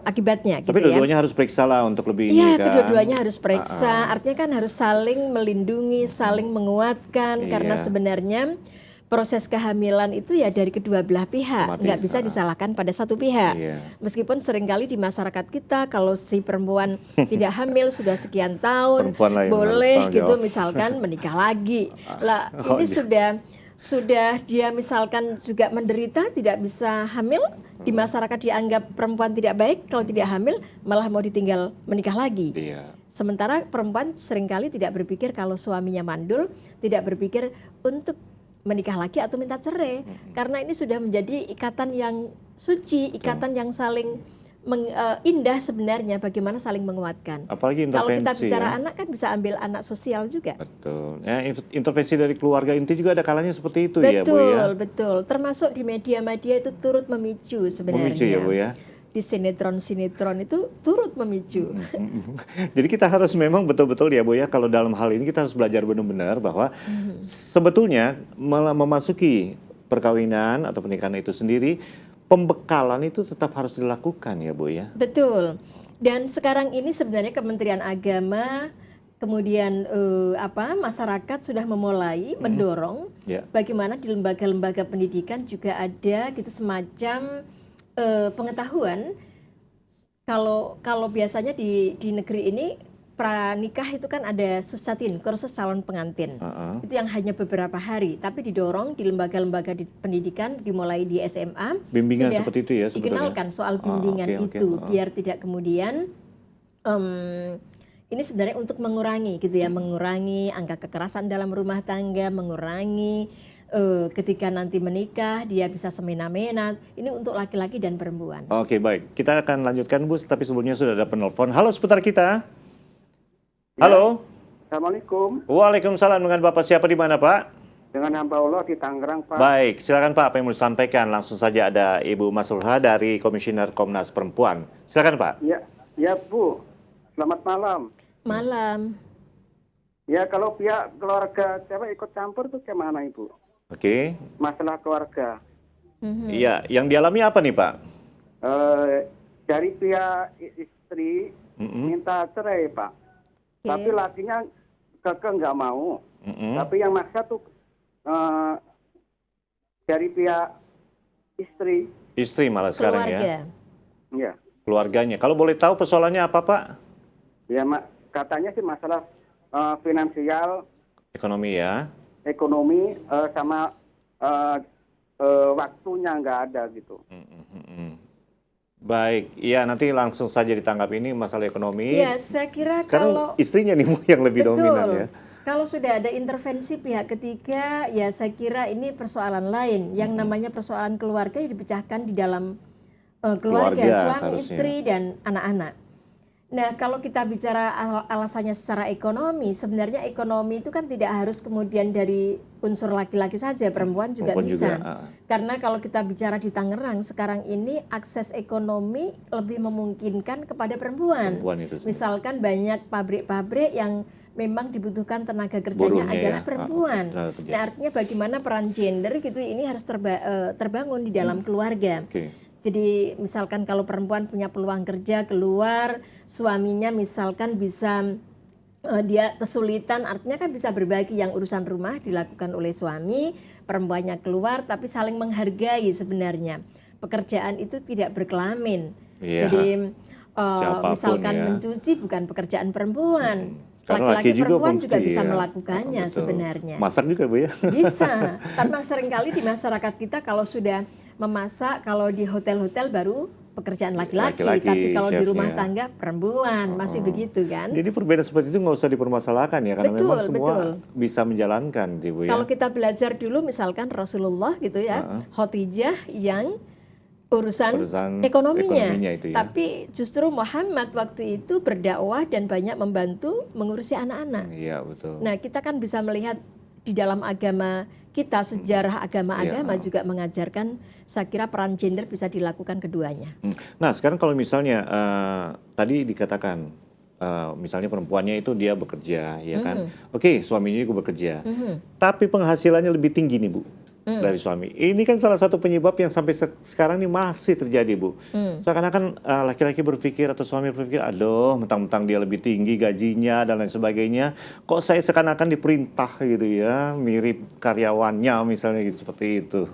akibatnya. Tapi gitu ya. dua-duanya harus periksa lah untuk lebih ini Iya, kan. kedua-duanya harus periksa. Artinya kan harus saling melindungi, saling menguatkan, karena Iya. sebenarnya proses kehamilan itu ya dari kedua belah pihak, Otomatis, nggak bisa disalahkan pada satu pihak. Iya. Meskipun seringkali di masyarakat kita kalau si perempuan tidak hamil sudah sekian tahun, Perempuan lah yang harus boleh tanggung gitu jawab. misalkan menikah lagi. Lah Oh, ini iya. sudah dia misalkan juga menderita tidak bisa hamil, di masyarakat dianggap perempuan tidak baik kalau tidak hamil, malah mau ditinggal menikah lagi. Iya. Sementara perempuan seringkali tidak berpikir kalau suaminya mandul, tidak berpikir untuk menikah lagi atau minta cerai. Karena ini sudah menjadi ikatan yang suci, ikatan yang saling indah sebenarnya, bagaimana saling menguatkan. Apalagi Kalau kita intervensi bicara ya. anak kan bisa ambil anak sosial juga. Betul. Ya, intervensi dari keluarga inti juga ada kalanya seperti itu ya, Bu Betul, ya. betul. Termasuk di media-media itu turut memicu sebenarnya. Memicu ya, Bu ya. Di sinetron-sinetron itu turut memicu. Jadi kita harus memang betul-betul ya Bu ya, kalau dalam hal ini kita harus belajar benar-benar bahwa sebetulnya memasuki perkawinan atau pernikahan itu sendiri, pembekalan itu tetap harus dilakukan ya Bu ya. Betul. Dan sekarang ini sebenarnya Kementerian Agama, kemudian masyarakat sudah memulai mendorong Ya. bagaimana di lembaga-lembaga pendidikan juga ada gitu semacam pengetahuan. Kalau biasanya di negeri ini pranikah itu kan ada sussatin, kursus calon pengantin. Itu yang hanya beberapa hari, tapi didorong di lembaga-lembaga pendidikan dimulai di SMA. Bimbingan sudah seperti itu ya sebetulnya. dikenalkan soal bimbingan oke. itu biar tidak kemudian ini sebenarnya untuk mengurangi gitu ya, mengurangi angka kekerasan dalam rumah tangga, mengurangi ketika nanti menikah dia bisa semena-mena. Ini untuk laki-laki dan perempuan. Oke, baik. Kita akan lanjutkan Bu, tapi sebelumnya sudah ada penelpon. Halo seputar kita. Halo. Assalamualaikum. Waalaikumsalam. Dengan Bapak siapa di mana, Pak? Dengan hamba Allah di Tangerang, Pak. Baik, silakan Pak, apa yang mau disampaikan? Langsung saja ada Ibu Masruha dari Komisioner Komnas Perempuan. Silakan Pak. Ya Bu. Selamat malam. Malam. Ya kalau pihak keluarga cewek ikut campur tuh gimana Ibu? Oke. Masalah keluarga. Iya, yang dialami apa nih Pak? Dari pihak istri minta cerai Pak. Oke. Tapi lakinya kekeh nggak mau. Tapi yang maksa tuh dari pihak istri. Istri malah sekarang ya. Keluarga. Ya. Keluarganya. Kalau boleh tahu persoalannya apa Pak? Ya katanya sih masalah finansial, Ekonomi ya. ekonomi sama waktunya nggak ada gitu. Baik, iya nanti langsung saja ditangkap ini masalah ekonomi. Ya, saya kira Sekarang kalau istrinya nih Bu, yang lebih betul, dominan ya. kalau sudah ada intervensi pihak ketiga, ya saya kira ini persoalan lain. Yang namanya persoalan keluarga ya dipecahkan di dalam keluarga, Keluarga suami, seharusnya. istri, dan anak-anak. Nah, kalau kita bicara alasannya secara ekonomi, sebenarnya ekonomi itu kan tidak harus kemudian dari unsur laki-laki saja, perempuan juga Perempuan bisa. juga, Karena kalau kita bicara di Tangerang sekarang ini akses ekonomi lebih memungkinkan kepada perempuan. Perempuan itu sendiri. Misalkan banyak pabrik-pabrik yang memang dibutuhkan tenaga kerjanya Buruhnya adalah ya. perempuan. Tenaga kerja. Nah, artinya bagaimana peran gender gitu ini harus terbangun di dalam keluarga. Oke. Jadi misalkan kalau perempuan punya peluang kerja keluar, suaminya misalkan bisa dia kesulitan, artinya kan bisa berbagi yang urusan rumah dilakukan oleh suami, perempuannya keluar tapi saling menghargai sebenarnya. Pekerjaan itu tidak berkelamin. Iya. Jadi Siapapun misalkan ya. mencuci bukan pekerjaan perempuan. Karena Laki-laki laki juga perempuan mesti, juga bisa ya. melakukannya Betul. sebenarnya. Masak juga Bu ya. Bisa, karena seringkali di masyarakat kita kalau sudah memasak, kalau di hotel-hotel baru pekerjaan laki-laki, Laki-laki, tapi kalau di chefnya. rumah tangga perempuan, masih begitu kan? Jadi perbedaan seperti itu nggak usah dipermasalahkan ya, karena Betul, memang semua betul. bisa menjalankan, Bu ya. Kalau kita belajar dulu misalkan Rasulullah gitu ya, Khadijah yang urusan ekonominya, itu ya. tapi justru Muhammad waktu itu berdakwah dan banyak membantu mengurusi anak-anak. Iya betul. Nah, kita kan bisa melihat di dalam agama kita, sejarah agama-agama Iya. juga mengajarkan, saya kira peran gender bisa dilakukan keduanya. Nah sekarang kalau misalnya tadi dikatakan misalnya perempuannya itu dia bekerja, ya kan? Oke, suaminya juga bekerja, tapi penghasilannya lebih tinggi nih Bu dari suami. Ini kan salah satu penyebab yang sampai sekarang ini masih terjadi Bu. Seakan-akan laki-laki berpikir atau suami berpikir, aduh, mentang-mentang dia lebih tinggi gajinya dan lain sebagainya, kok saya seakan-akan diperintah gitu ya, mirip karyawannya misalnya gitu seperti itu.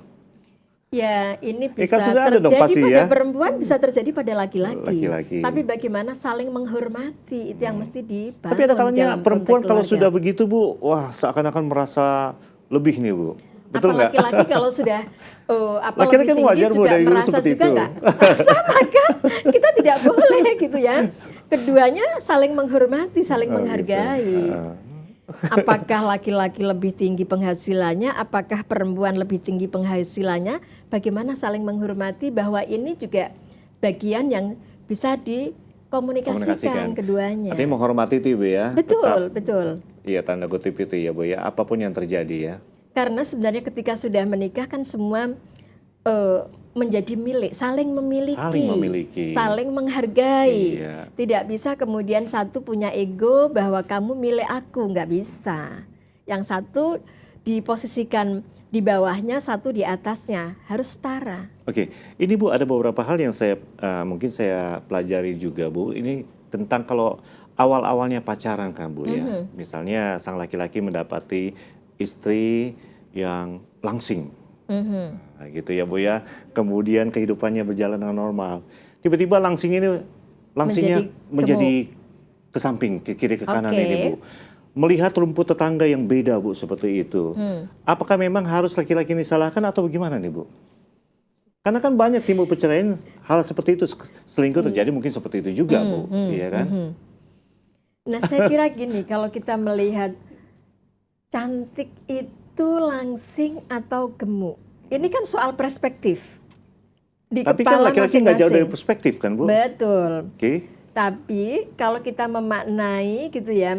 Ya, ini bisa kasusnya ada dong terjadi pasti pada ya. perempuan, bisa terjadi pada laki-laki. Laki-laki. Tapi bagaimana saling menghormati, itu yang mesti dibangun. Tapi ada kalanya dalam perempuan konteks kalau keluarga. sudah begitu Bu, wah seakan-akan merasa lebih nih Bu. Betul Apa nggak? laki-laki kalau sudah apa Laki-laki lebih kan tinggi wajar, Bu, juga dari dulu merasa seperti juga itu. nggak? Sama kan? Kita tidak boleh gitu ya. Keduanya saling menghormati, saling Oh, menghargai. gitu. Apakah laki-laki lebih tinggi penghasilannya, apakah perempuan lebih tinggi penghasilannya, bagaimana saling menghormati bahwa ini juga bagian yang bisa dikomunikasikan keduanya. Artinya menghormati itu Ibu ya. Betul, Tetap, betul. iya tanda kutip itu ya Bu ya. Apapun yang terjadi ya. Karena sebenarnya ketika sudah menikah kan semua menjadi milik, saling memiliki, Saling memiliki. saling menghargai. Iya. Tidak bisa kemudian satu punya ego bahwa kamu milik aku, nggak bisa. Yang satu diposisikan di bawahnya, satu di atasnya, harus setara. Oke, ini Bu ada beberapa hal yang saya mungkin saya pelajari juga Bu. Ini tentang kalau awal-awalnya pacaran kan Bu ya. Misalnya sang laki-laki mendapati istri yang langsing. Nah, gitu ya Bu ya. Kemudian kehidupannya berjalan dengan normal. Tiba-tiba langsingnya menjadi ke samping, ke kiri, ke kanan Oke. ini Bu. Melihat rumput tetangga yang beda Bu seperti itu. Apakah memang harus laki-laki ini salahkan atau bagaimana nih Bu? Karena kan banyak timbul perceraian hal seperti itu, selingkuh terjadi mungkin seperti itu juga Bu, iya kan? Nah, saya kira gini, kalau kita melihat cantik itu langsing atau gemuk, ini kan soal perspektif. Di Tapi kan kepala laki-laki nggak jauh dari masing-masing. perspektif kan Bu? Betul. Oke. Tapi kalau kita memaknai gitu ya,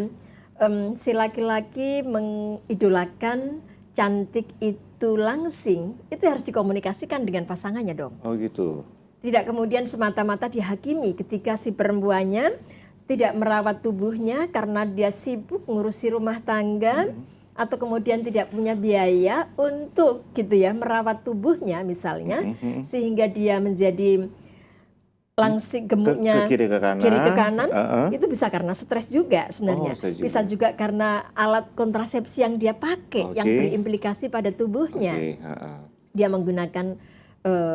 si laki-laki mengidolakan cantik itu langsing, itu harus dikomunikasikan dengan pasangannya dong. Oh gitu. Tidak kemudian semata-mata dihakimi ketika si perempuannya tidak merawat tubuhnya karena dia sibuk ngurusi rumah tangga, atau kemudian tidak punya biaya untuk gitu ya merawat tubuhnya misalnya, sehingga dia menjadi langsing gemuknya ke kiri ke kanan. kiri ke kanan, itu bisa karena stres juga sebenarnya. stres juga. Bisa juga karena alat kontrasepsi yang dia pakai yang Oke. berimplikasi pada tubuhnya. Oke, Dia menggunakan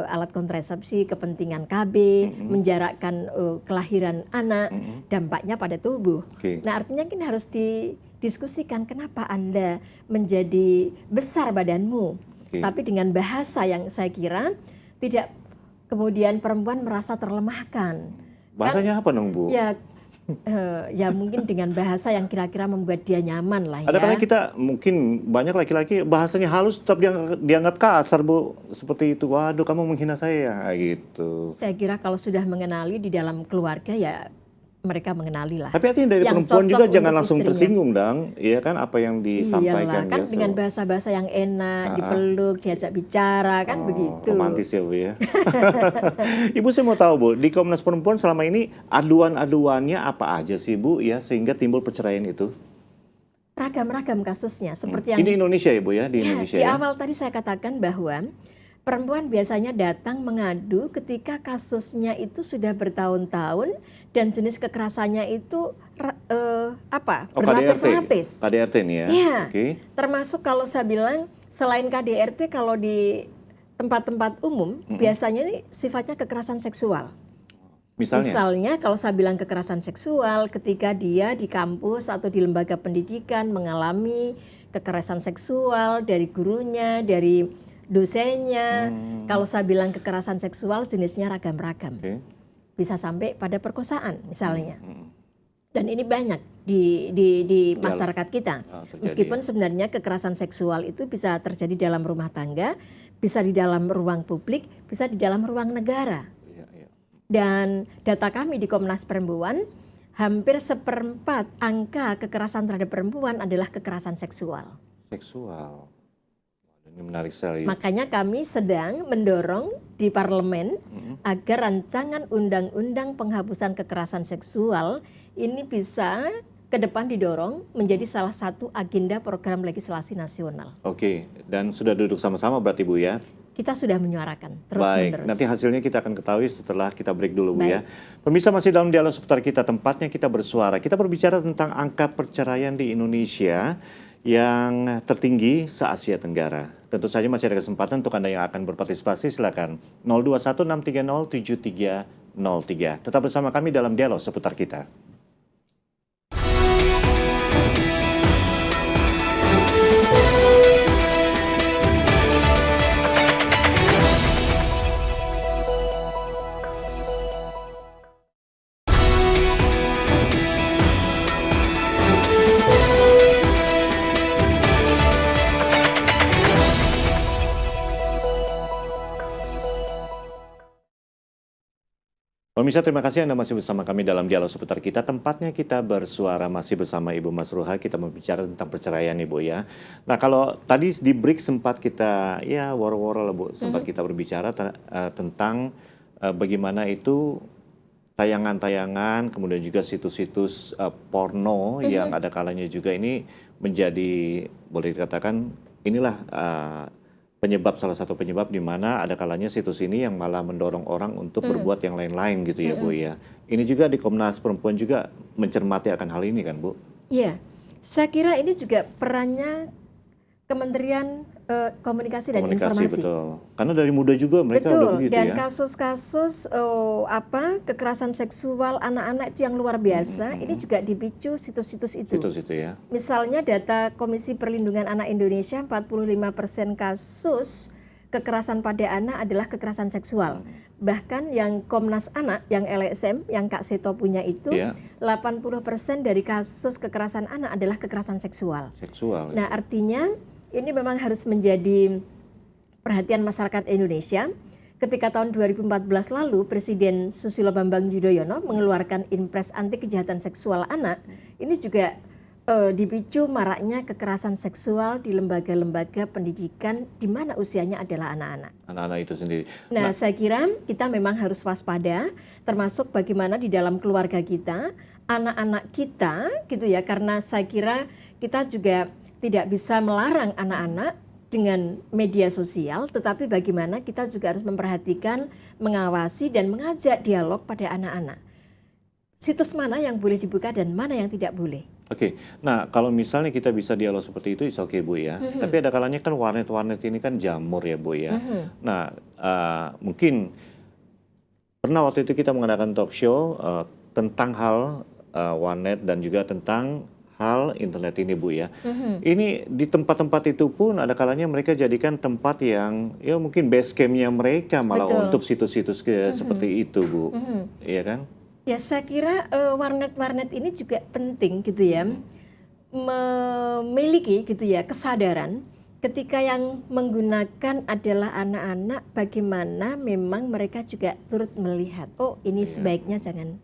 alat kontrasepsi kepentingan KB, menjarakkan kelahiran anak, dampaknya pada tubuh. Oke. Nah, artinya kan harus didiskusikan kenapa Anda menjadi besar badanmu. Oke. Tapi dengan bahasa yang saya kira tidak kemudian perempuan merasa terlemahkan. Bahasanya apa dong Bu? Ya, ya mungkin dengan bahasa yang kira-kira membuat dia nyaman lah ya. Ada karena kita mungkin banyak laki-laki bahasanya halus tetap dianggap kasar Bu, seperti itu. Waduh kamu menghina saya gitu. Saya kira kalau sudah mengenali di dalam keluarga ya mereka mengenali lah. Tapi artinya dari Yang perempuan cocok juga jangan untuk langsung istrinya. tersinggung dong, iya kan apa yang disampaikan Iyalah, kan biasa. dengan bahasa-bahasa yang enak, dipeluk, diajak bicara, kan begitu. Romantis ya Bu ya. Ibu saya mau tahu Bu, di Komnas Perempuan selama ini aduan-aduannya apa aja sih Bu ya sehingga timbul perceraian itu? Ragam-ragam kasusnya, seperti yang Ini Indonesia ya Bu ya, di Indonesia di ya. awal tadi saya katakan bahwa perempuan biasanya datang mengadu ketika kasusnya itu sudah bertahun-tahun dan jenis kekerasannya itu berlapis-lapis. KDRT nih ya. Iya. Oke. Termasuk kalau saya bilang selain KDRT kalau di tempat-tempat umum biasanya ini sifatnya kekerasan seksual. Misalnya kalau saya bilang kekerasan seksual ketika dia di kampus atau di lembaga pendidikan mengalami kekerasan seksual dari gurunya, dari dosennya. Kalau saya bilang kekerasan seksual jenisnya ragam-ragam. Oke. Bisa sampai pada perkosaan misalnya. Dan ini banyak di masyarakat kita. terjadi. Meskipun sebenarnya kekerasan seksual itu bisa terjadi dalam rumah tangga, bisa di dalam ruang publik, bisa di dalam ruang negara. Iya, iya. Dan data kami di Komnas Perempuan, hampir 1/4 angka kekerasan terhadap perempuan adalah kekerasan seksual. Seksual. Waduh, ini menarik sekali. Makanya kami sedang mendorong di parlemen agar rancangan undang-undang penghapusan kekerasan seksual ini bisa ke depan didorong menjadi salah satu agenda program legislasi nasional. Oke, dan sudah duduk sama-sama berarti Bu ya? Kita sudah menyuarakan Baik, terus-menerus. nanti hasilnya kita akan ketahui setelah kita break dulu Bu ya. Baik. Pemirsa, masih dalam dialog seputar kita, tempatnya kita bersuara. Kita berbicara tentang angka perceraian di Indonesia yang tertinggi se-Asia Tenggara. Tentu saja masih ada kesempatan untuk Anda yang akan berpartisipasi, silakan 0216307303. Tetap bersama kami dalam dialog seputar kita. Pemirsa, terima kasih Anda masih bersama kami dalam dialog seputar kita. Tempatnya kita bersuara, masih bersama Ibu Masruha. Kita berbicara tentang perceraian Ibu ya. Nah, kalau tadi di break sempat kita ya woro-woro lah Bu, sempat kita berbicara tentang bagaimana itu tayangan-tayangan, kemudian juga situs-situs porno yang ada kalanya juga ini menjadi, boleh dikatakan inilah salah satu penyebab di mana ada kalanya situs ini yang malah mendorong orang untuk berbuat yang lain-lain gitu ya Bu ya. Ini juga di Komnas Perempuan juga mencermati akan hal ini kan Bu? Iya, saya kira ini juga perannya Kementerian Komunikasi dan Informasi. Betul. Karena dari muda juga mereka udah begitu dan ya. kasus-kasus kekerasan seksual anak-anak itu yang luar biasa, ini juga dipicu situs-situs itu. Situs itu ya. Misalnya data Komisi Perlindungan Anak Indonesia, 45% kasus kekerasan pada anak adalah kekerasan seksual. Bahkan yang Komnas Anak, yang LSM, yang Kak Seto punya itu, 80% dari kasus kekerasan anak adalah kekerasan seksual. Nah, artinya ini memang harus menjadi perhatian masyarakat Indonesia. Ketika tahun 2014 lalu Presiden Susilo Bambang Yudhoyono mengeluarkan Impres Anti Kejahatan Seksual Anak, ini juga dipicu maraknya kekerasan seksual di lembaga-lembaga pendidikan di mana usianya adalah anak-anak. Anak-anak itu sendiri. Nah, saya kira kita memang harus waspada, termasuk bagaimana di dalam keluarga kita, anak-anak kita, gitu ya. Karena saya kira kita juga tidak bisa melarang anak-anak dengan media sosial, tetapi bagaimana kita juga harus memperhatikan, mengawasi dan mengajak dialog pada anak-anak. Situs mana yang boleh dibuka dan mana yang tidak boleh. Oke, nah kalau misalnya kita bisa dialog seperti itu, is oke Bu ya. Tapi ada kalanya kan warnet-warnet ini kan jamur ya Bu ya. Nah, mungkin pernah waktu itu kita mengadakan talk show tentang hal warnet dan juga tentang hal internet ini Bu ya. Ini di tempat-tempat itu pun ada kalanya mereka jadikan tempat yang ya mungkin base camp-nya mereka malah untuk situs-situs seperti itu Bu. Iya kan? Ya, saya kira warnet-warnet ini juga penting gitu ya, memiliki gitu ya kesadaran ketika yang menggunakan adalah anak-anak, bagaimana memang mereka juga turut melihat, oh ini sebaiknya jangan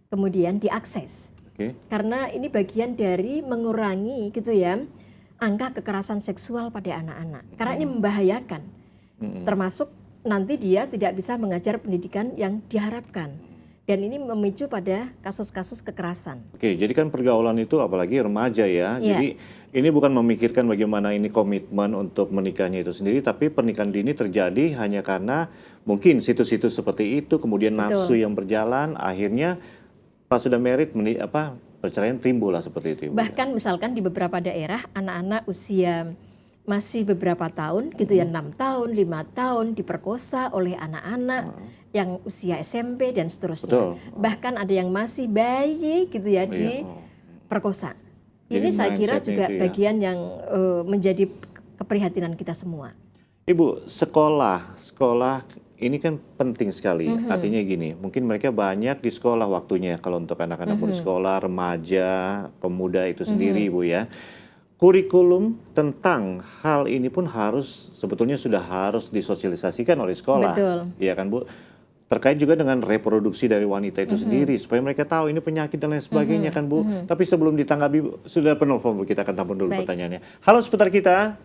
kemudian diakses. Karena ini bagian dari mengurangi gitu ya angka kekerasan seksual pada anak-anak. Karena ini membahayakan, termasuk nanti dia tidak bisa mengajar pendidikan yang diharapkan. Dan ini memicu pada kasus-kasus kekerasan. Oke, jadi kan pergaulan itu apalagi remaja ya. Jadi ini bukan memikirkan bagaimana ini komitmen untuk menikahnya itu sendiri, tapi pernikahan dini terjadi hanya karena mungkin situs-situs seperti itu, kemudian nafsu yang berjalan, akhirnya pas sudah married, perceraian timbul lah seperti itu. Bahkan misalkan di beberapa daerah anak-anak usia masih beberapa tahun gitu ya, 6 tahun, 5 tahun diperkosa oleh anak-anak yang usia SMP dan seterusnya. Bahkan ada yang masih bayi gitu ya diperkosa. Ini saya kira juga bagian yang menjadi keprihatinan kita semua. Ibu, sekolah ini kan penting sekali. Artinya gini, mungkin mereka banyak di sekolah waktunya kalau untuk anak-anak bersekolah, remaja, pemuda itu sendiri Ibu ya. Kurikulum tentang hal ini pun sebetulnya sudah harus disosialisasikan oleh sekolah. Iya kan Bu? Terkait juga dengan reproduksi dari wanita itu sendiri, supaya mereka tahu ini penyakit dan lain sebagainya kan Bu. Tapi sebelum ditanggapi, sudah penelpon Bu, kita akan tampung dulu pertanyaannya. Halo seputar kita.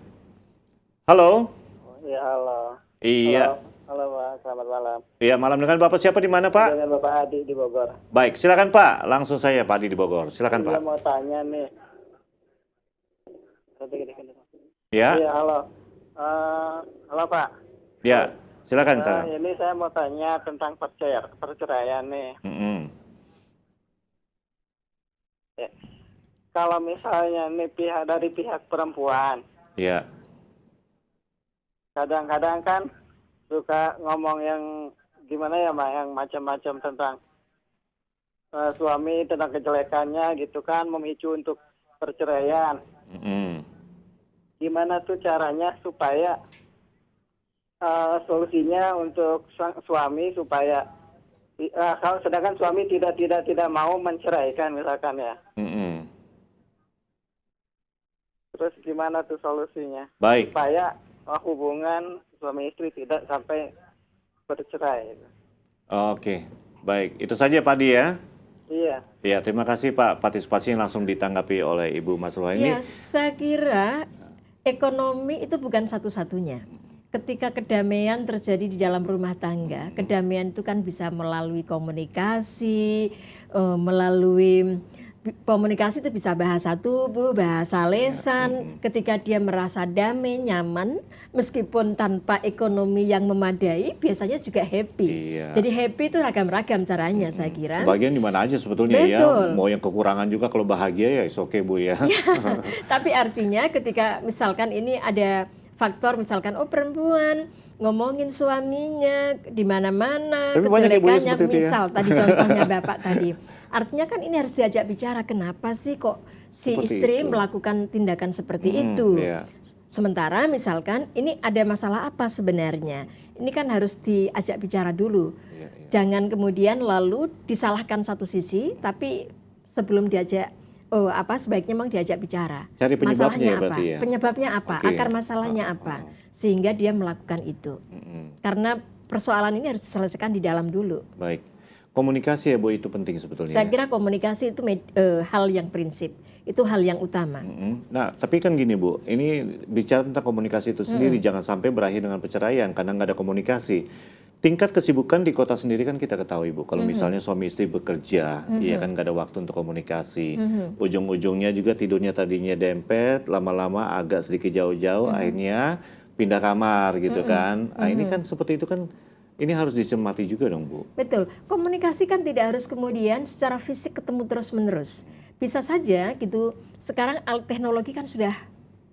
Halo. Ya halo. Iya. Halo Mas. selamat malam. Iya, malam dengan Bapak siapa di mana, Pak? Dengan Bapak Adi di Bogor. Baik, silakan Pak. Langsung saya Pak Adi di Bogor. Silakan Pak. Saya mau tanya nih. Ya, Iya, halo. Halo Pak. ya. Silakan Sarah. Ini saya mau tanya tentang perceraian nih. Mm-mm. Kalau misalnya nih dari pihak perempuan, Ya, kadang-kadang kan suka ngomong yang gimana ya, Mak, yang macam-macam tentang suami, tentang kejelekannya gitu kan, memicu untuk perceraian. Mm-mm. Gimana tuh caranya supaya solusinya untuk suami supaya kalau sedangkan suami tidak mau menceraikan misalkan ya. Mm-mm. Terus gimana tuh solusinya Baik. supaya hubungan suami istri tidak sampai bercerai? Oke, baik. Itu saja Pak Adi ya. Iya. Ya, terima kasih Pak. Partisipasi yang langsung ditanggapi oleh Ibu Masruha ini. Ya, saya kira ekonomi itu bukan satu-satunya. Ketika kedamaian terjadi di dalam rumah tangga, kedamaian itu kan bisa melalui komunikasi, komunikasi itu bisa bahasa tubuh, bahasa lesan. Ketika dia merasa damai, nyaman, meskipun tanpa ekonomi yang memadai, biasanya juga happy. Iya. Jadi happy itu ragam-ragam caranya, saya kira. Bagian di mana aja sebetulnya Betul. ya. Mau yang kekurangan juga kalau bahagia ya is oke Bu ya. Tapi artinya ketika misalkan ini ada faktor misalkan perempuan ngomongin suaminya di mana-mana, Tapi banyak ya, Bu, ya, kejelekannya, seperti itu ya. misal tadi contohnya Bapak tadi. Artinya kan ini harus diajak bicara, kenapa sih kok si Seperti istri itu. melakukan tindakan seperti itu. Iya. Sementara misalkan ini ada masalah apa sebenarnya. Ini kan harus diajak bicara dulu. Iya, iya. Jangan kemudian lalu disalahkan satu sisi, tapi sebelum diajak sebaiknya memang diajak bicara. Cari penyebabnya Masalahnya ya berarti apa? ya? Penyebabnya apa? Oke. Akar masalahnya apa? Sehingga dia melakukan itu. Karena persoalan ini harus diselesaikan di dalam dulu. Baik. Komunikasi ya Bu itu penting sebetulnya. Saya kira komunikasi itu hal yang prinsip. Itu hal yang utama. Nah, tapi kan gini Bu, ini bicara tentang komunikasi itu sendiri, jangan sampai berakhir dengan perceraian karena nggak ada komunikasi. Tingkat kesibukan di kota sendiri kan kita ketahui Bu, kalau misalnya suami istri bekerja, ya kan nggak ada waktu untuk komunikasi. Ujung-ujungnya juga tidurnya tadinya dempet, lama-lama agak sedikit jauh-jauh, akhirnya pindah kamar gitu kan. Nah ini kan seperti itu kan, ini harus dicermati juga dong Bu. Betul. Komunikasi kan tidak harus kemudian secara fisik ketemu terus-menerus. Bisa saja gitu. Sekarang alat teknologi kan sudah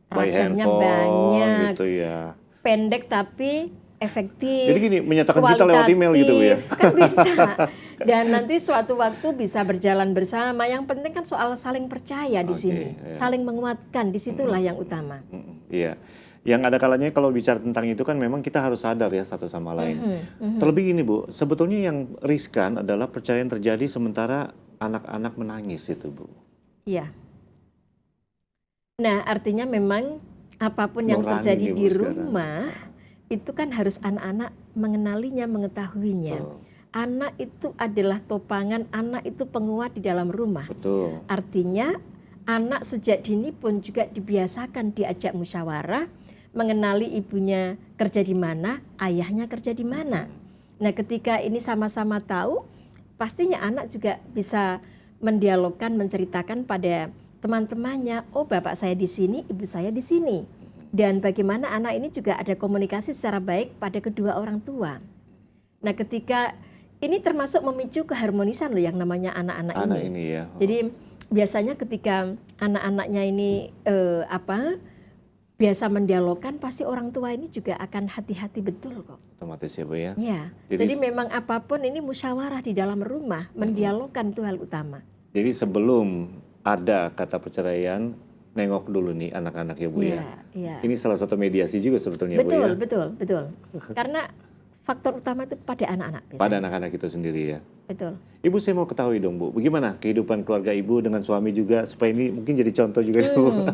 By ragamnya handphone banyak. gitu ya. Pendek tapi efektif. Jadi gini, menyatakan cinta lewat email gitu Bu ya? Kan bisa. Dan nanti suatu waktu bisa berjalan bersama. Yang penting kan soal saling percaya di sini. iya. Saling menguatkan, disitulah yang utama. Iya. Yang ada kalanya kalau bicara tentang itu kan memang kita harus sadar ya satu sama lain. Terlebih gini Bu, sebetulnya yang riskan adalah perceraian terjadi sementara anak-anak menangis itu Bu. Iya. Nah, artinya memang apapun yang Nurani terjadi nih, Bu, di sekarang. rumah itu kan harus anak-anak mengenalinya, mengetahuinya. Betul. Anak itu adalah topangan, anak itu penguat di dalam rumah. Betul. Artinya anak sejak dini pun juga dibiasakan diajak musyawarah, mengenali ibunya kerja di mana, ayahnya kerja di mana. Nah, ketika ini sama-sama tahu, pastinya anak juga bisa mendialogkan, menceritakan pada teman-temannya, oh bapak saya di sini, ibu saya di sini. Dan bagaimana anak ini juga ada komunikasi secara baik pada kedua orang tua. Nah, ketika ini termasuk memicu keharmonisan loh yang namanya anak-anak Anak ini. ini ya. Jadi biasanya ketika anak-anaknya ini biasa mendialogkan, pasti orang tua ini juga akan hati-hati betul kok. Otomatis ya Bu ya. Ya. Jadi- Jadi memang apapun ini musyawarah di dalam rumah, mendialogkan itu hal utama. Jadi sebelum ada kata perceraian, nengok dulu nih anak-anak ya Bu ya. Iya. Ini salah satu mediasi juga sebetulnya Bu ya. Betul. Karena faktor utama itu pada anak-anak. biasanya. Pada anak-anak itu sendiri ya. Betul. Ibu saya mau ketahui dong Bu, bagaimana kehidupan keluarga Ibu dengan suami juga supaya ini mungkin jadi contoh juga Bu.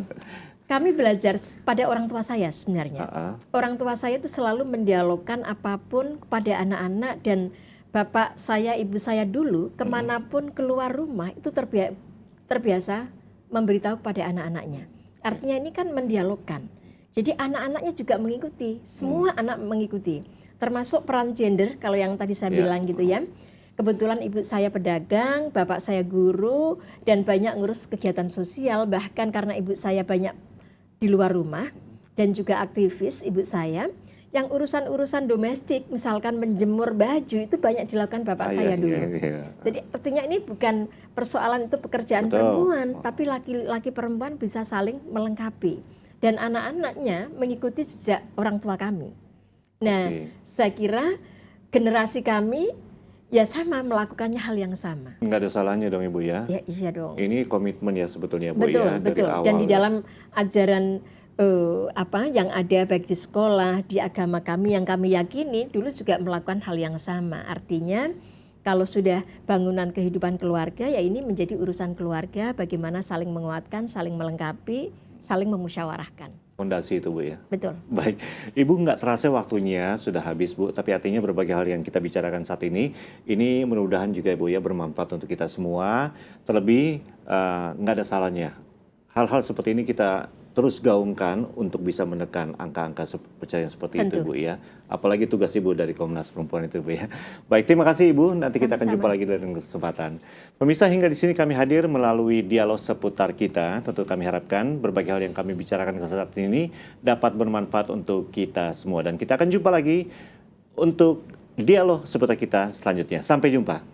Kami belajar pada orang tua saya sebenarnya. Ah, ah. Orang tua saya itu selalu mendialogkan apapun kepada anak-anak, dan bapak saya, ibu saya dulu kemanapun keluar rumah itu terbiasa memberitahu kepada anak-anaknya. Artinya ini kan mendialogkan. Jadi anak-anaknya juga mengikuti, semua anak mengikuti. termasuk peran gender kalau yang tadi saya bilang gitu ya. Kebetulan ibu saya pedagang, bapak saya guru, dan banyak ngurus kegiatan sosial. Bahkan karena ibu saya banyak di luar rumah dan juga aktivis ibu saya, yang urusan-urusan domestik, misalkan menjemur baju itu banyak dilakukan bapak saya dulu. Jadi artinya ini bukan persoalan itu pekerjaan perempuan, tapi laki-laki perempuan bisa saling melengkapi. Dan anak-anaknya mengikuti jejak orang tua kami. Nah, saya kira generasi kami ya sama melakukannya hal yang sama. Nggak ada salahnya dong Ibu ya? Ya iya dong. Ini komitmen ya sebetulnya Bu Betul, ya betul. dari awal. Dan di dalam ajaran yang ada baik di sekolah, di agama kami yang kami yakini dulu juga melakukan hal yang sama. Artinya kalau sudah bangunan kehidupan keluarga ya ini menjadi urusan keluarga, bagaimana saling menguatkan, saling melengkapi, saling memusyawarahkan. Fondasi itu Bu ya. Betul. Baik, Ibu nggak terasa waktunya sudah habis Bu, tapi artinya berbagai hal yang kita bicarakan saat ini mudah-mudahan juga Bu ya bermanfaat untuk kita semua. Terlebih nggak ada salahnya hal-hal seperti ini kita terus gaungkan untuk bisa menekan angka-angka perceraian seperti itu Bu ya. Apalagi tugas Ibu dari Komnas Perempuan itu Bu ya. Baik, terima kasih Ibu. Nanti kita akan jumpa lagi dalam kesempatan. Pemirsa, hingga di sini kami hadir melalui dialog seputar kita. Tentu kami harapkan berbagai hal yang kami bicarakan saat ini dapat bermanfaat untuk kita semua. Dan kita akan jumpa lagi untuk dialog seputar kita selanjutnya. Sampai jumpa.